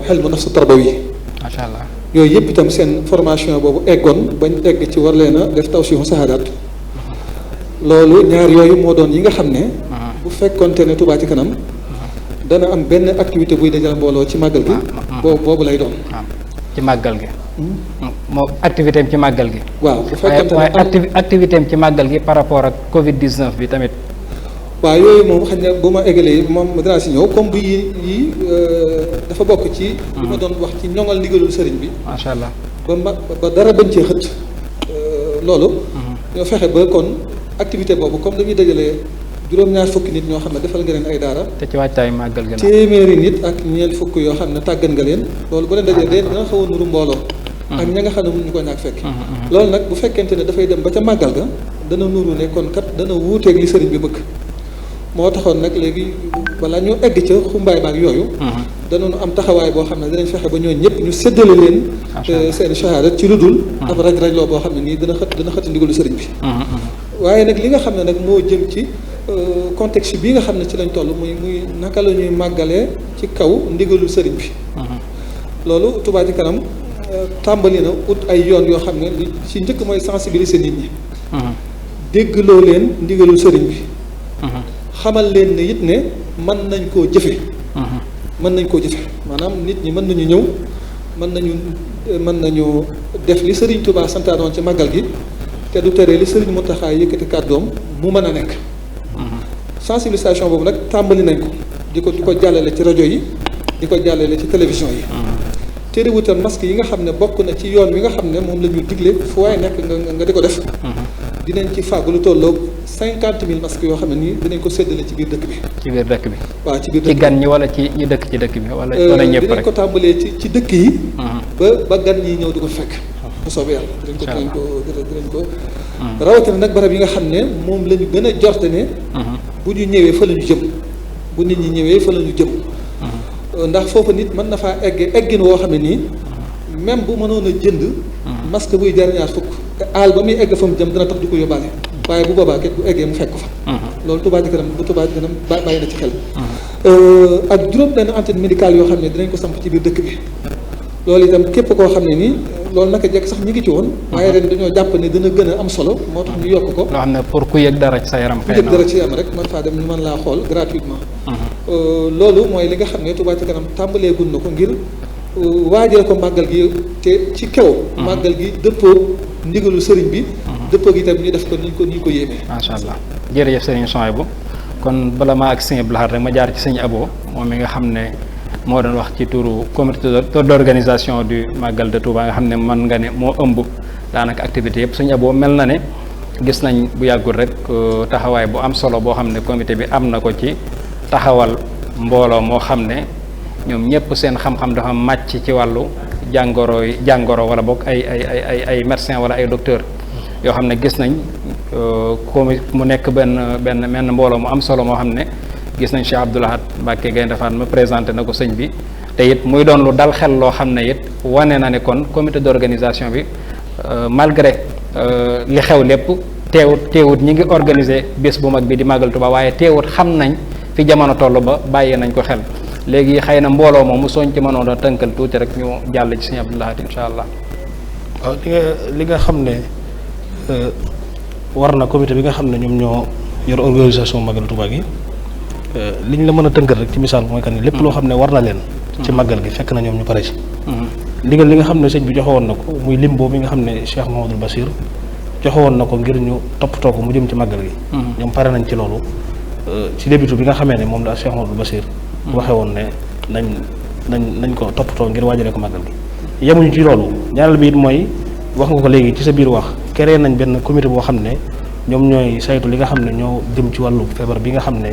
xilmu nafsu tarbawi macha allah yooyu yëpp itam seen formation boobu eggoon bañ egg ci war leen a def tawsihu sahaadaat loolu ñaar yooyu moo doon yi nga xam ne bu fekkonte ne Touba ci kanam dana am benn activité buy dajale mbooloo ci màggal gi boobu lay doon ci màggal gi moo activité am ci màggal gi waaw bu fekkonte ne waaye activité am ci màggal gi par rapport ak Covid 19 bi tamit waaw yooyu moom xam ne bu ma eggalee moom dinaa si ñëw comme bu yi dafa bokk ci li ma doon wax ci ñoŋal ndigalul sëriñ bi macha allah ba dara bañ cee xët loolu ñoo fexe ba kon activité boobu comme dañuy dajalee juróom-ñaar fukki nit ñoo xam ne defal nga leen ay daara te ci waajtaayu màggal gi téeméeri nit ak ñeent fukk yoo xam ne tàggat nga leen loolu bu leen dajalee dina xaw a nuru mbooloo ak ña nga xam ne mënuñu ko ñàkk fekk loolu nag bu fekkente ne dafay dem ba ca màggal ga dana nuru ne kon kat dana wuuteeg li sëriñ bi bëgg moo taxoon nag léegi balaa ñu egg ca xumbaay baag yooyu danañu am taxawaay boo xam ne dinañ fexe ba ñooñu ñëpp ñu séddale leen seen shahaadat ci lu dul ab raj-rajloo boo xam ne nii dana xëtt ndigalu sëriñ bi waaye nag li nga xam ne nag moo jëm ci contexte bii nga xam ne ci lañ toll muy naka la ñuy màggalee ci kaw ndigalu sëriñ bi loolu Touba ci kanam tàmbali na ut ay yoon yoo xam ne li ci njëkk mooy sensibiliser nit ñi déggloo leen ndigalu sëriñ bi xamal leen ne it ne mën nañ koo jëfe maanaam nit ñi mën nañu ñëw mën nañu def li sëriñ Touba santaanoon ci màggal gi te du tere li sëriñ Mountakha yëkkati kàddoom mu mën a nekk sensibilisation boobu nag tàmbali nañ ko di ko jàllale ci rajo yi di ko jàllale ci télévision yi terewutal masque yi nga xam ne bokk na ci yoon wi nga xam ne moom la ñu digle fu waaye nekk nga di ko def dinañ ci fàggu lu tolloog 50,000 masques yoo xam ne nii dinañ ko séddale ci biir dëkk bi waaw ci biir dëkk ci gan ñi wala ci ñi dëkk ci dëkk bi wala ñëpp rek dinañ ko tàmbalee ci dëkk yi ba gan ñi ñëw di ko fekk bu soobee yàlla dinañ ko rawatina nag barab yi nga xam ne moom la ñu gën a jorte ne bu ñu ñëwee fa la ñu jëm bu nit ñi ñëwee fa la ñu jëm ndax foofu nit mën na faa eggin woo xam ne nii même bu mënoon a jënd masque buy jar ñaar fukk te aal ba muy egg fa mu jëm dina tax du ko yóbbaale waaye bu boobaa ket bu eggee mu fekk ko fa loolu Touba ci kanam bàyyi na ci xel ak juróom benn antenne médicale yoo xam ne dinañ ko samp ci biir dëkk bi loolu itam képp koo xam ne nii loolu naka jekk sax ñi ngi ci woon waaye ren dañoo jàpp ne dina gën a am solo moo tax ñu yokk ko loo xam ne pour ku yëg dara ci sa yaram ku yëg dara ci yaram rek man faa dem ñu mën laa xool gratuitement loolu mooy li nga xam ne Touba ci kanam tàmbalee gun na ko ngir waajal ko màggal gi te ci kaw màggal gi dëppoo ndigalu sëriñ bi dëppoo gi itam ñu def ko ni ko yéemee macha allah jërëjëf sëriñ Souhaïbou kon bala maa ak sëñ Abdou Lahad rek ma jaar ci sëñ Abo moom mi nga xam ne moo doon wax ci turu comité d'organisation du Magal de Touba nga xam ne mën nga ne moo ëmb daanaka activité yëpp sëñ Abo mel na ne gis nañ bu yàggul rek taxawaay bu am solo boo xam ne comité bi am na ko ci taxawal mbooloo moo xam ne ñoom ñëpp seen xam-xam dafa màcc ci wàllu jàngoro wala boog ay médecin wala ay docteur yoo xam ne gis nañ mu nekk benn mbooloo mu am solo moo xam ne gis nañ Cheikh Abdou Lahad Mbacké Gaïndé Fatma présenté na ko sëñ bi te it muy doon lu dal xel loo xam ne it wane na ne kon comité d'organisation bi malgré li xew lépp teewut ñi ngi organiser bés bu mag bi di Magal Touba waaye teewut xam nañ fi jamono toll ba bàyyee nañ ko xel léegi xëy na mbooloo moomu sooñ ci mënoon a tënkal tuuti rek ñu jàll ci sëñ Abdou Lahad insha allah. waaw li nga xam ne war na comité bi nga xam ne ñoom ñoo yor organisation Magal Touba gi li ñu la mën a tënkal rek ci misaal mooy que ni lépp loo xam ne war na leen. ci màggal gi fekk na ñoom ñu pare ci. ndigal li nga xam ne sëñ bi joxe woon na ko muy lim boobu nga xam ne Cheikh Mouhamadoul Bachir joxe woon na ko ngir ñu toppatoo ko mu jëm ci màggal gi. ñoom pare nañ ci loolu ci débutu bi nga xamee ne moom la Cheikh Mouhamadoul Bachir. waxe woon ne nañ ko toppatoo ngir waajale ko màggal gi. yemuñu ci loolu ñaareel bi it mooy wax nga ko léegi ci sa biir wax créé nañ benn comité boo xam ne ñoom ñooy saytu li nga xam ne ñoo jëm ci wàllu feebar bi nga xam ne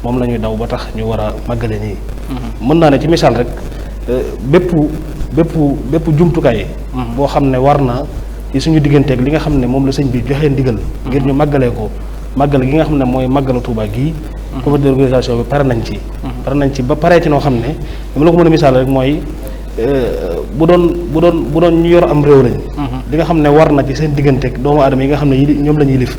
moom la ñuy daw ba tax ñu war a màggale nii. mën naa ne ci misaal rek bépp jumtukaay. boo xam ne war na ci suñu digganteeg li nga xam ne moom la sëñ bi joxee ndigal. ngir ñu màggalee ko màggal gi nga xam ne mooy màggalu Touba gii. comité d'organisation bi pare nañ ci. pare nañ ci ba paree ci noo xam ne dama la ko mën a misaal rek mooy bu doon ñu yor am réew lañ. li nga xam ne war na ci seen digganteeg doomu aadama yi nga xam ne ñoom la ñuy lif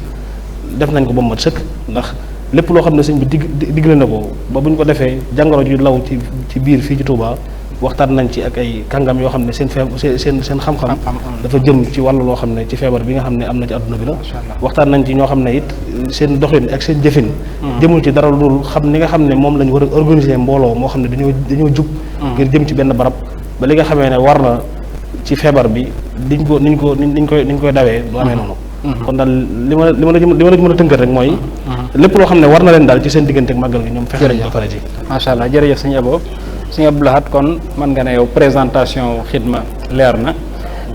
def nañ ko ba mu mat sëkk, ndax lépp loo xam ne sëñ bi digle na ko ba bu ñu ko defee jàngoro ju law ci biir fii ci Touba waxtaan nañ ci ak ay kàngam yoo xam ne seen xam-xam dafa jëm ci wàllu loo xam ne ci feebar bi nga xam ne am na ci adduna bi la. waxtaan nañ ci ñoo xam ne it seen doxin ak seen jëfin jëmul ci dara lu xam ni nga xam ne moom lañ war a organiser mbooloo moo xam ne dañoo jug ngir jëm ci benn barab ba li nga xamee ne war na ci feebar bi niñ koy dawee du amee noonu. kon daal li ma la mën a tënkal rek mooy lépp loo xam ne war na leen daal ci seen diggante ak màggal gi ñoom fexe nañ ba pare ci. macha allah jërëjëf sëñ Abo. sëñ Abdou Lahad kon mën nga ne yow présentation xidma leer na,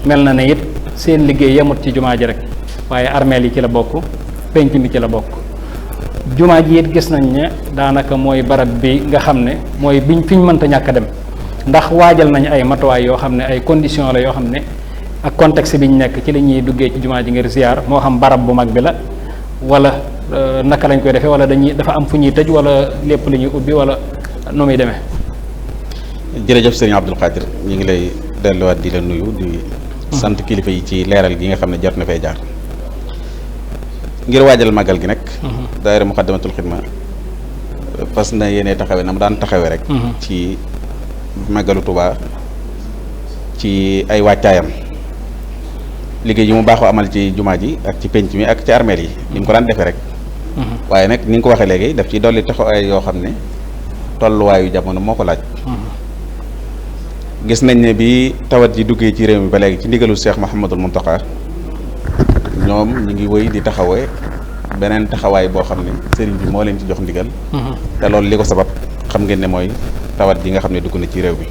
mel na ne it seen liggéey yemut ci jumaa ji rek waaye armeel yi ci la bokk, penc mi ci la bokk. jumaa ji it gis nañ ne daanaka mooy barab bi nga xam ne mooy fi ñu mënta ñàkk a dem, ndax waajal nañ ay matuwaay yoo xam ne ay conditions la yoo xam ne ak contexte bi ñu nekk ci la ñuy duggee ci jumaa ji ngir ziar, moo xam barab bu mag bi la wala naka lañ koy defee, wala dafa am fu ñuy tëj wala lépp li ñuy ubbi wala nu muy demee. jërëjëf sëriñ Abdul Qadir ñu ngi lay delluwaat di la nuyu di sant kilifa yi ci leeral gi nga xam ne jot na fay jaar ngir waajal màggal gi nag daayira Muqaddamatul Xidma fas na yéene taxawe na mu daan taxawe rek ci màggalu Tuubaa ci ay wàccaayam, liggéey yi mu baaxoo amal ci jumaa ji ak ci penc mi ak ci armeel yi ni mu ko daan defee rek waaye nag ni nga ko waxee léegi daf ci dolli taxawaay yoo xam ne tolluwaayu jamono moo ko laaj. gis nañ ne bi tawat ji duggee ci réew mi ba léegi ci ndigalu Cheikh Mouhamadul Mountakha ñoom ñu ngi wëy di taxawee beneen taxawaay boo xam ne sëriñ bi moo leen ci jox ndigal te loolu li ko sabab xam ngeen ne mooy tawat ji nga xam ne dugg na ci réew mi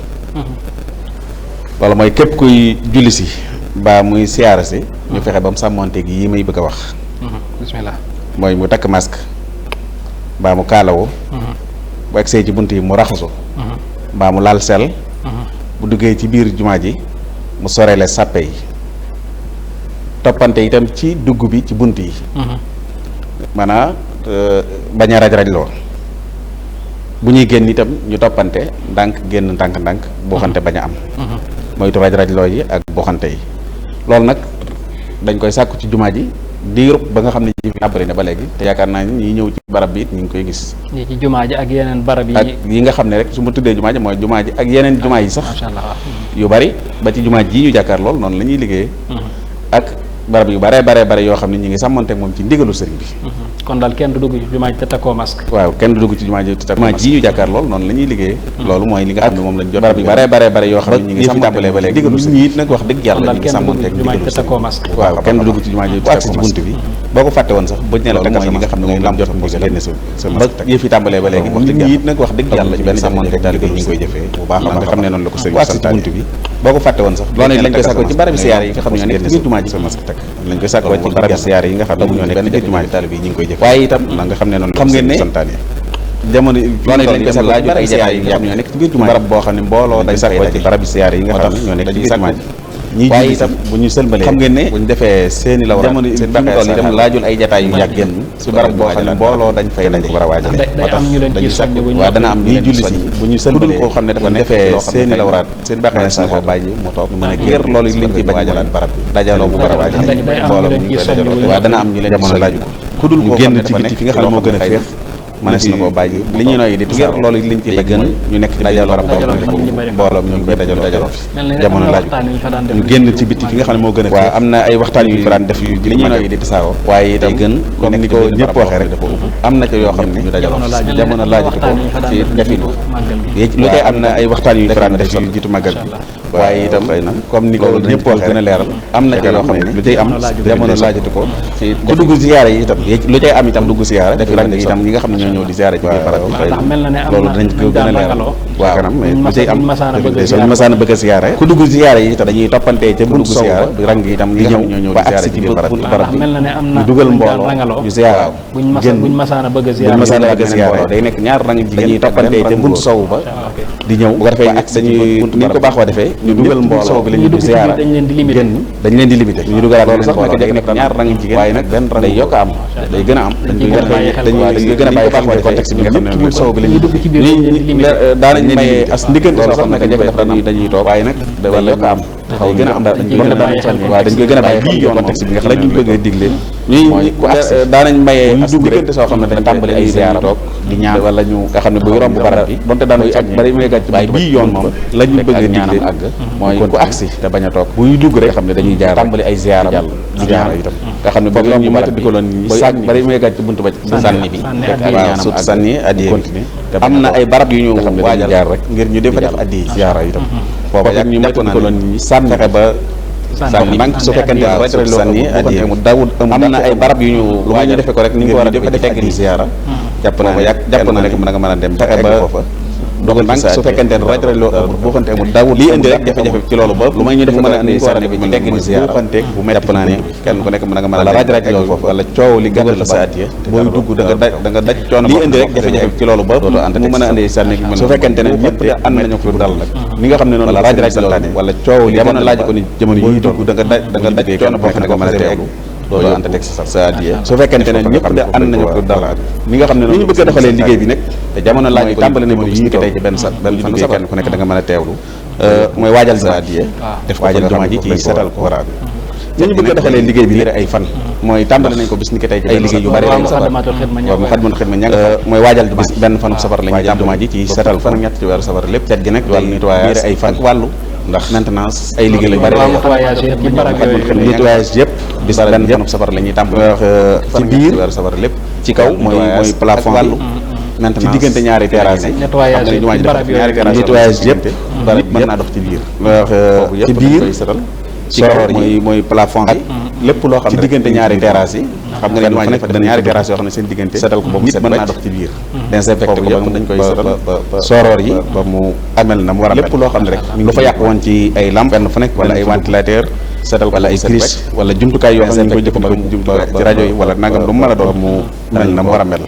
loolu mooy képp kuy julli si ba muy siyaara si ñu fexe ba mu sàmmonteeg yi may bëgg a wax bismillah mooy mu takk masque mbaa mu kaalawu bu egsee ci bunt yi mu raxasu mbaa mu laal sel bu duggee ci biir jumaa ji mu soreele sàppe yi toppante itam ci dugg bi ci bunt yi maanaam bañ a raj-raj loo bu ñuy génn itam ñu toppante ndànk génn ndànk-ndànk booxante bañ a am moytu raj-raj loo yi ak booxante yi loolu nag dañ koy sàkku ci jumaa ji diirub ba nga xam ne ji fi àbbali na ba léegi te yaakaar naa ni ñi ñëw ci barab bi it ñu ngi koy gis ñi ci jumaa ji ak yeneen barab yi ak yi nga xam ne rek su ma tuddee jumaa ji mooy jumaa ji ak yeneen jumaa yi sax macha allah yu bari ba ci jumaa ji ñu jàkkaar lool noonu la ñuy liggéeyee ak barab yu bare yoo xam ne ñi ngi sàmmonte moom ci ndigalu sëriñ bi kon daal kenn du dugg ci jumaa ji te takkoo masque waaw kenn du dugg ci jumaa ji te takkoo masque ji ñu jàkkaar lool noonu la ñuy liggéeyee loolu mooy li nga xam ne moom lañ jot barab yu bare yoo xam ne ñi ngi sàmmonte ba léegi ndigalu sëriñ bi it nag wax dëgg yàlla ñu ngi sàmmonte ak ndigalu sëriñ waaw kenn du dugg ci jumaa ji te takkoo masque ci bunt bi boo ko fàtte woon sax buñ ne la takkal mooy li nga xam ne moom lañ jot ndigal génne sa ba yëf yi tàmbalee ba léegi wax dëgg yàlla it nag wax dëgg yàlla ci benn sàmmonte ak taalibe ñi ngi koy jëfee bu baax nga xam ne noonu la ko sëriñ bi santaane bunt bi boo ko fàtte woon sax loolu lañ koy sàkkoo ci barab siyaare yi nga xam ne ñoo nekk ci biir jumaa ji sa masque takk lañ koy sàkkoo ci barab siyaare yi nga xam ne ñoo nekk ci biir jumaa ji taalibe yi ñi ngi koy jëfee waaye itam la nga xam ne noonu la ko sëriñ bi santaane jamono loolu lañ koy sàkkoo ci barab siyaare yi nga xam ne ñoo nekk ci biir jumaa ji barab boo xam ne mbooloo dañ sàkkoo ci barab siyaare yi nga xam ne ñoo nekk ci biir jumaa ji waaye itam bu ñu sëlmalee xam ngeen ne bu ñu defee seeni la war seen baqee itam laajul ay jataay yu yàgg génn su barab boo xam ne mbooloo dañ fay dañ ko war a waajal dañu sàkk waaw dana am ñuy julli si bu ñu sëlmalee koo xam ne dafa defee seeni la waraat seen baqee sa ko bàyyi mu toog mën a gér loolu liñ ciy waajalaat barab bi dajaloo bu war a waajal mbooloo ñu koy dajaloo waaw dana am ñu leen jamono laaju ko ku dul koo génn ci biti fi nga xam ne moo gën a féex mënees na koo bàyyi li ñuy nooyi di ngir loolu liñ ci bëgg ñu nekk ci dajaloo mbooloo ñu ngi koy dajaloo jamono laaj ñu génn ci bitti fi nga xam ne moo gën a waaw am na ay waxtaan yu fa daan def yu li ñuy nooyi di tasaaroo waaye itam gën comme ni ko ñëpp waxee rek am na ca yoo xam ne ñu dajaloo jamono laajatu ko ci defin lu tey am na ay waxtaan yu fa daan def yu jiitu màggal bi waaye itam xëy na comme ni ko ñëpp waxee gën a leeral am na ca yoo xam ne lu tey am jamono laajatu ko ci ku dugg ziyaara yi itam lu tey am itam dugg ziyaara def rang itam ñi nga xam ne ñoo ñëw di ziyaara ci biir barab bi xëy na loolu dinañ ko gën a leeral waaw kanam mais lu cay am suñu masaana bëgg a ziyaare ku dugg ziyaare yi itam dañuy toppantee ca buntu ziyaara bi rang itam li ñëw ñoo ñëw di ziyaare ci biir barab bi ñu dugal mbooloo ñu ziyaara génn buñ masaana bëgg a ziyaare day nekk ñaar rang jigéen dañuy toppantee ca buntu sow ba di ñëw bu ko defee dañuy ni ñu ko baaxoo defee ñu dugal mbooloo bi la ñu di ziyaara génn dañ leen di limité ñu dugalaat loolu sax nag day nekk ñaar rang jigéen waaye nag benn rang day yokk a am day gën a am dañuy gën a bàyyi xel contexte bi nga xam ne ñun sow bi la ñuy daanañ maye as ndiggante soo xam ne dañuy toog waaye nag da wala yokk am taxaw gën a am waaw dañ koy gën a bàyyi bii yoon contexte bi nga xam ne ñu bëgg a digle ñuy ku agsi daanañ mayee as diggante soo xam ne dañ tàmbali ay ziara toog di ñaan wala ñu nga xam ne buy romb barab bi donte daan ak bari muy gàcc waaye bii yoon moom la ñu bëgg a digle àgg mooy ku agsi te bañ a toog buy dugg rek nga xam ne dañuy jaar tàmbali ay ziara jàll di ñaan itam nga xam ne bu ñu mata di ko loon ñi sànni bari muy gàcc buntu ba sànni bi waaw sut sànni addiye am na ay barab yu ñu waajal jaar rek ngir ñu defa def addiye ziara itam foofu yàgg ñu mata di ko loon ñi sànni fexe ba sànni manque su fekkente ne rek sànni addiye mu dawul am na ay barab yu ñu lu may ñu defe ko rek ni ñu ko war a defe def addiye ziara jàpp naa ne mën nga mën a dem fexe ba dogal manque su fekkente ne raj loo boo xante mu dawul lii indi rek jafe-jafe ci loolu ba lu may ñu def mën a indi sànni bi ci teggin ziara xanteeg bu métti jàpp naa ne kenn ku nekk mën nga mën a raj loolu foofu wala coow li gàttal la sa addiye booy dugg da nga daj coono lii indi rek jafe-jafe ci loolu ba mu mën a indi sànni bi su fekkente ne ñëpp ànd nañu ko dal nag ni nga xam ne noonu la raj santaane wala coow li jamono laaj ko ni jamono yi dugg da nga daj coono boo xam ne ko mën a teewlu loolu ante teg sa addiye su fekkente ne ñëpp de ànd nañu ko dal ni nga xam ne noonu ñu bëgg a doxalee liggéey bi nag te jamono laaj ko tàmbali nañ ko bis ni ki tey ci benn fanu sabar ku nekk da nga mën a teewlu mooy waajal sa addiye def waajal jumaa ji ci setal ko waraat ni ñu bëgg a doxalee liggéey bi ay fan mooy tàmbali nañ ko bis ni ki tey ci ay liggéey yu bari waaw Muxaddamatul Xidma ña mooy waajal bis benn fanu sabar lañu waajal jumaa ji ci setal fan ak ñett ci weeru sabar lépp set gi nag wàllu nettoyage ay fan wàllu ndax maintenance ay liggéey yu bari nettoyage yëpp bis benn fanu sabar la ñuy tàmbali ci biir weeru sabar lépp ci kaw mooy plafond wàllu maintenant ci diggante ñaari terrasse yi nettoyage yëpp mën naa dox ci biir ci biir ci kaw mooy plafond bi lépp loo xam ne ci diggante ñaari terrasse yi xam nga ne jumaa ji dafa dana ñaari terrasse yoo xam ne seen diggante setal ko ba mu set mën naa dox ci biir désinfecté ko ba dañ koy setal sooroor yi ba mu amel na mu war a lépp loo xam ne rek lu fa yàq woon ci ay lampe fenn fu nekk wala ay ventilateur setal wala ay prise wala jumtukaay yoo xam ne ñu koy jëfandikoo ci rajo yi wala nangam lu mu mën a doon mu mel na mu war a mel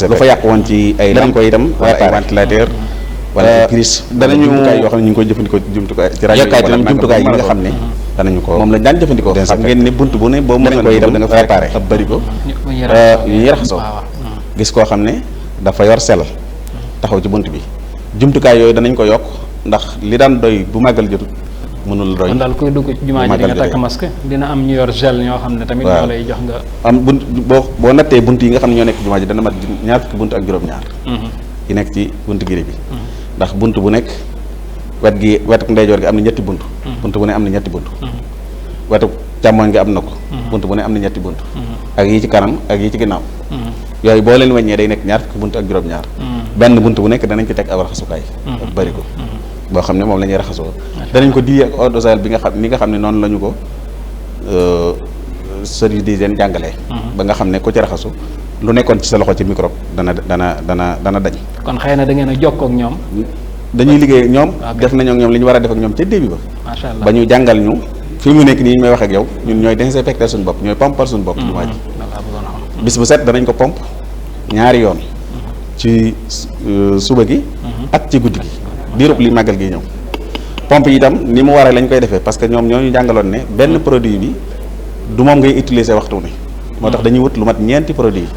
lu fa yàq woon ci ay lampe koy itam wala ay ventilateur wala prise danañu jumtukaay yoo xam ne ñu ngi koy jëfandikoo jumtukaay ci rajo yi wala jumtukaay yi nga xam ne danañu ko moom lañ daan jëfandikoo xam ngeen ne bunt bu ne boo mën ko itam da nga préparé ab bërigo yu ñuy raxasoo gis koo xam ne dafa yor sel taxaw ci bunt bi jumtukaay yooyu danañ ko yokk ndax li daan doy bu màggal jotut mënul doy kon daal kuy dugg ci jumaa ji di nga takk masque dina am ñu yor gel ñoo xam ne tamit ñoo lay jox nga am bunt boo nattee bunt yi nga xam ne ñoo nekk jumaa ji dana mat ñaar fukki bunt ak juróom-ñaar yi nekk ci bunt giri bi ndax bunt bu nekk wetu ndeyjoor gi am na ñetti bunt bunt bu ne am na ñetti bunt wetu càmmoñ gi am na ko bunt bu ne am na ñetti bunt ak yi ci kanam ak yi ci ginnaaw yooyu boo leen wàññee day nekk ñaar fukki bunt ak juróom-ñaar benn bunt bu nekk danañ ci teg ab raxasukaay ak bari ko boo xam ne moom la ñuy raxasoo danañ ko di ak eau de Javel bi nga xam ne noonu la ñu ko service d'hygiène jàngalee ba nga xam ne ku ci raxasu lu nekkoon ci sa loxo ci microbe dana dañ kon xëy na da ngeen a jokkoo ak ñoom dañuy liggéey ak ñoom def nañu ak ñoom li ñu war a def ak ñoom ca début ba macha allah ba ñu jàngal ñu fi mu nekk nii ñu may wax ak yow ñun ñooy désinfecter suñu bopp ñooy pompal suñu bopp jumaa ji bis bu set danañ ko pompe ñaari yoon ci suba gi ak ci guddi gi diirub li màggal gi ñëw pompe yi itam ni mu waree lañ koy defee parce que ñoom ñoo ñu jàngaloon ne benn produit bi du moom ngay utiliser waxtu ne moo tax dañuy wut lu mat ñeenti produit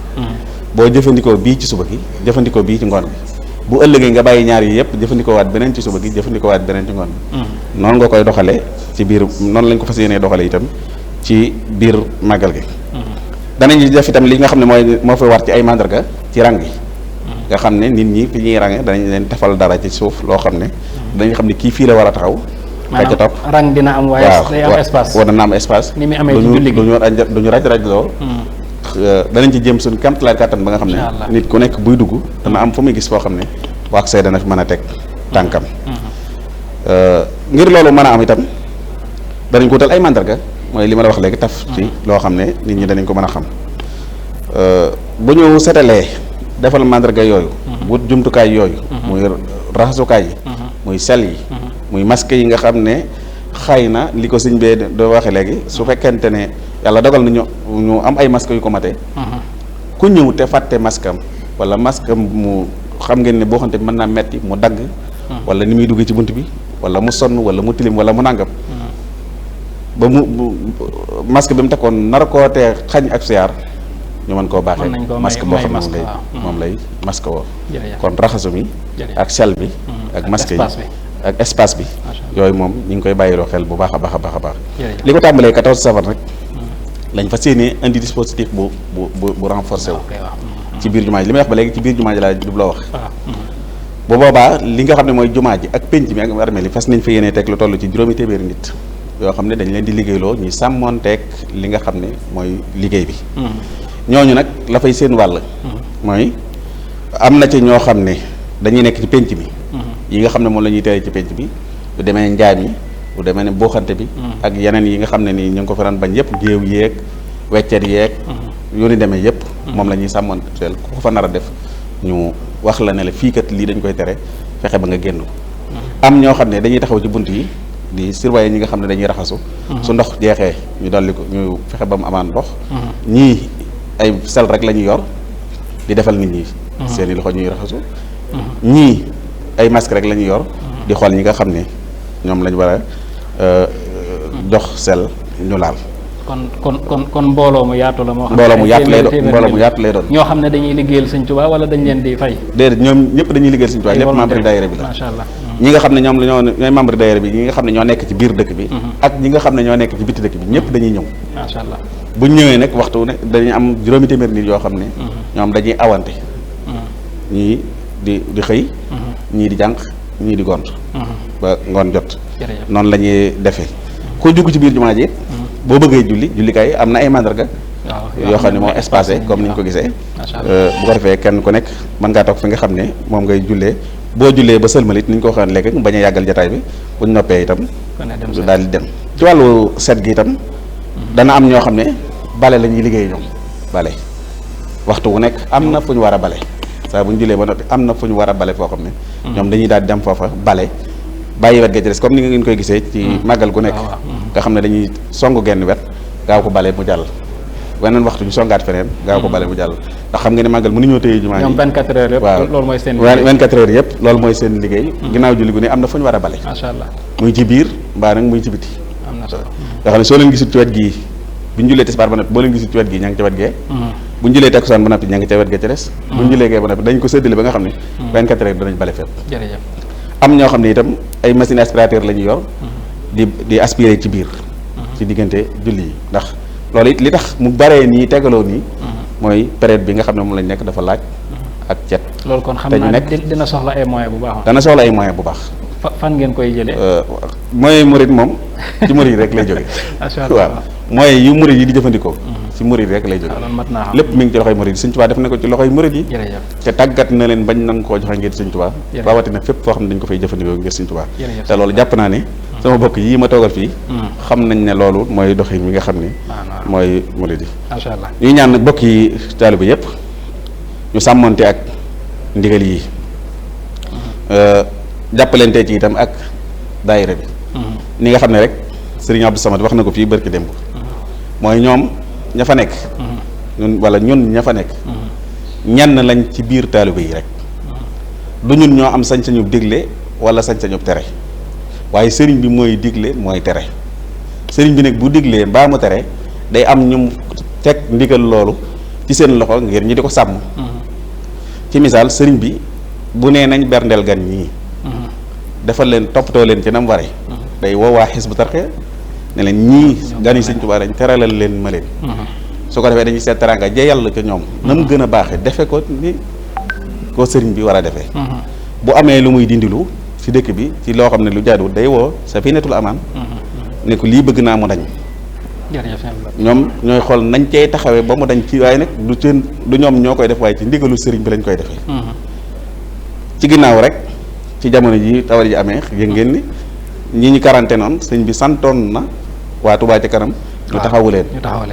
boo jëfandikoo bii ci suba gi jëfandikoo bii ci ngoon bi bu ëllëgee nga bàyyi ñaar yi yëpp jëfandikoo waat beneen ci suba gi jëfandikoo waat beneen ci ngoon bi noonu nga koy doxalee ci biir noonu lañ ko fas yéenee doxalee itam ci biir màggal gi danañ def itam li nga xam ne moo fay war ci ay mandarga ci rang yi nga xam ne nit ñi fi ñuy range danañ leen defal dara ci suuf loo xam ne dañu xam ne kii fii la war a taxaw ka ca topp rang dina am waaye day am espace dana am espace ni muy amee ci julli gi duñu raj loo danañ ci jéem suñu kamtalaay kàttan ba nga xam ne nit ku nekk buy dugg dana am fu muy gis foo xam ne wax see dana fi mën a teg tànkam ngir loolu mën a am itam danañ ko wutal ay mandarga mooy li ma la wax léegi taf ci loo xam ne nit ñi danañ ko mën a xam bu ñu setalee defal mandarga yooyu wut jumtukaay yooyu muy raxasukaay yi muy sel yi muy masque yi nga xam ne xëy na li ko sëñ bee doo waxe léegi su fekkente ne yàlla dogal na ñu am ay masque yu ko mate ku ñëw te fàtte masque am wala masque am mu xam ngeen ne boo xamante mën naa metti mu dagg wala ni muy duggee ci bunt bi wala mu sonn wala mu tilim wala mu nàngam ba mu masque bi mu takkoon nar koo tee xañ ak siyaar ñu mën koo baaxee masque boo xam ne moom lay masque woo kon raxasu mi ak sel bi ak masque yi ak espace bi yooyu moom ñu ngi koy bàyyiloo xel bu baax a baax a baax a baax jërëjëf. li ko tàmbalee 14 safar rek lañ fas yéenee indi dispositif bu renforcé wu ok waaw. ci biir jumaa ji li may wax ba léegi ci biir jumaa ji laa jubloo wax waaw. bu boobaa li nga xam ne mooy jumaa ji ak penc mi ak armée li fas nañ fa yéenee teg lu toll ci juróomi téeméeri nit yoo xam ne dañ leen di liggéeyloo ñuy sàmmoonteeg li nga xam ne mooy liggéey bi ñooñu nag la fay seen wàll mooy am na ci ñoo xam ne dañuy nekk ci penc mi yi nga xam ne moom la ñuy tere ci penc bi lu demee njaay mi lu demee ne booxante bi ak yeneen yi nga xam ne nii ñu ngi ko faran bañ yëpp géew yeeg weccet yeeg yu ni demee yëpp moom la ñuy sàmmoonteel ku ko fa nar a def ñu wax la ne la fii kat lii dañ koy tere fexe ba nga génn ko am ñoo xam ne dañuy taxaw ci bunt yi di surveiller ñi nga xam ne dañuy raxasu su ndox jeexee ñu dolli ko ñu fexe ba mu amaan ndox ñii ay sel rek la ñuy yor di defal nit ñi seeni loxo ñuy raxasu ñii ay masque rek la ñuy yor di xool ñi nga xam ne ñoom lañ war a jox sel ñu laal kon mbooloo mu yaatu la moo xam mbooloo mu yaatu lay doon mbooloo mu yaatu lay doon ñoo xam ne dañuy liggéeyal Sëñ Tuubaa wala dañ leen di fay déedéet ñoom ñëpp dañuy liggéeyal Sëñ Tuubaa ñëpp membre daayira bi la macha allah ñi nga xam ne ñoom la ñooy membre daayira bi ñi nga xam ne ñoo nekk ci biir dëkk bi ak ñi nga xam ne ñoo nekk ci biti dëkk bi ñëpp dañuy ñëw macha allah buñ ñëwee nag waxtu ne dañuy am juróomi téeméer nit yoo xam ne ñoom dañuy awante ñii di xëy ñii di jànq ñii di gont ba ngoon jot jërëjëf noonu la ñuy defee ku dugg ci biir jumaa ji boo bëggee jullikaay am na ay mandarga yoo xam ne moo espacé comme ni ñu ko gisee bu ko defee kenn ku nekk mën ngaa toog fi nga xam ne moom ngay jullee boo jullee ba sëlmalit ni ñu ko waxee léegi mu bañ a yàggal jataay bi buñ noppee itam daal di dem ci wàllu set gi itam dana am ñoo xam ne bale la ñuy liggéey ñoom bale waxtu wu nekk am na fu ñu war a bale saa bu ñu jullee ba noppi am na fu ñu war a bale foo xam ne ñoom dañuy daal di dem foofa bale bàyyi wet ga ci des comme ni ngeen koy gisee ci màggal gu nekk nga xam ne dañuy songu genn wet gaaw ko bale mu jàll weneen waxtu ñu songaat feneen gaaw ko bale mu jàll ndax xam nga ne màggal mënuñoo téye jumaa ñoom 24 heures yëpp waaw loolu mooy seen liggéey 24 heures yëpp loolu mooy seen liggéey ginnaaw julli gu ne am na fu ñu war a bale macha allah muy ci biir mbaa nag muy ci biti am na solo nga xam ne soo leen gisul ci wet gii bu ñu jullee tisbaar ba noppi boo leen gisul ci wet gii ña ngi ca wet gee bu ñu jullee takkusaan ba noppi ña ngi ca wet gee ca des bu ñu jullee gee ba noppi dañ ko séddale ba nga xam ne 24 heures danañ bale fépp jërëjëf am ñoo xam ne itam ay machine aspirateur la ñuy yor di aspirer ci biir ci diggante julli yi ndax loolu it li tax mu baree nii tegaloo nii mooy période bi nga xam ne moom lañ nekk dafa laaj ak cet loolu kon xam te ñu naa nekk dina soxla ay moyens bu baax dana soxla ay moyens bu baax fan ngeen koy jëlee moyens murid moom ci murid rek lay jóge macha allah waaw moyens yu murid yi di jëfandikoo ci murid rek lay jóge loolu mat naa xam lépp mi ngi ci loxoy murid yi Sëñ Tuubaa def na ko ci loxoy murid yi jërëjëf te tàggat na leen bañ nanga koo joxe ngir Sëñ Tuubaa Jërëjëf. rawatina fépp foo xam ne dañ ko fay jëfandikoo ngir Sëñ Tuubaa Jërëjëf. te loolu jàpp naa ne sama bokk yii ma toogal fii xam nañ ne loolu mooy doxin mi nga xam ne waaw mooy murid yi macha allah ñuy ñaan nag bokk yi taalibe yépp ñu sàmmonte ak ndigal yi jàppalante ci itam ak daayira bi ni nga xam ne rek Sëriñ Abdou Samad wax na ko fii barki démb mooy ñoom ña fa nekk ñun ña fa nekk ñenn lañ ci biir taalibe yi rek du ñun ñoo am sañ-sañu digle wala sañ-sañu tere waaye sëriñ bi mooy digle mooy tere sëriñ bi nag bu diglee mbaa mu tere day am ñu teg ndigal loolu ci seen loxo ngir ñi di ko sàmm ci misaal sëriñ bi bu nee nañ berndeel gan ñii defal leen toppatoo leen ci nam waree day woowaa Hizbut Tarqiyyah ne leen ñii gan yi Sëñ Tuubaa dañ teralal leen ma leen su ko defee dañuy seet teraanga ja yàlla ca ñoom na mu gën a baaxee defe ko ni ko sëriñ bi war a defee bu amee lu muy dindilu ci dëkk bi ci loo xam ne lu jaaduwul day woo Safinatul Amaan ne ko lii bëgg naa mu dañ jërëjëf ñoom ñooy xool nañ cey taxawee ba mu dañ ci waaye nag du ñoom ñoo koy def waaye ci ndigalu sëriñ bi lañ koy defee ci ginnaaw rek ci jamono ji tawal ji amee yëg ngeen ni ñi ñu quarantaine noonu sëñ bi santoon na waa Touba Ca Kanam ñu taxawu leen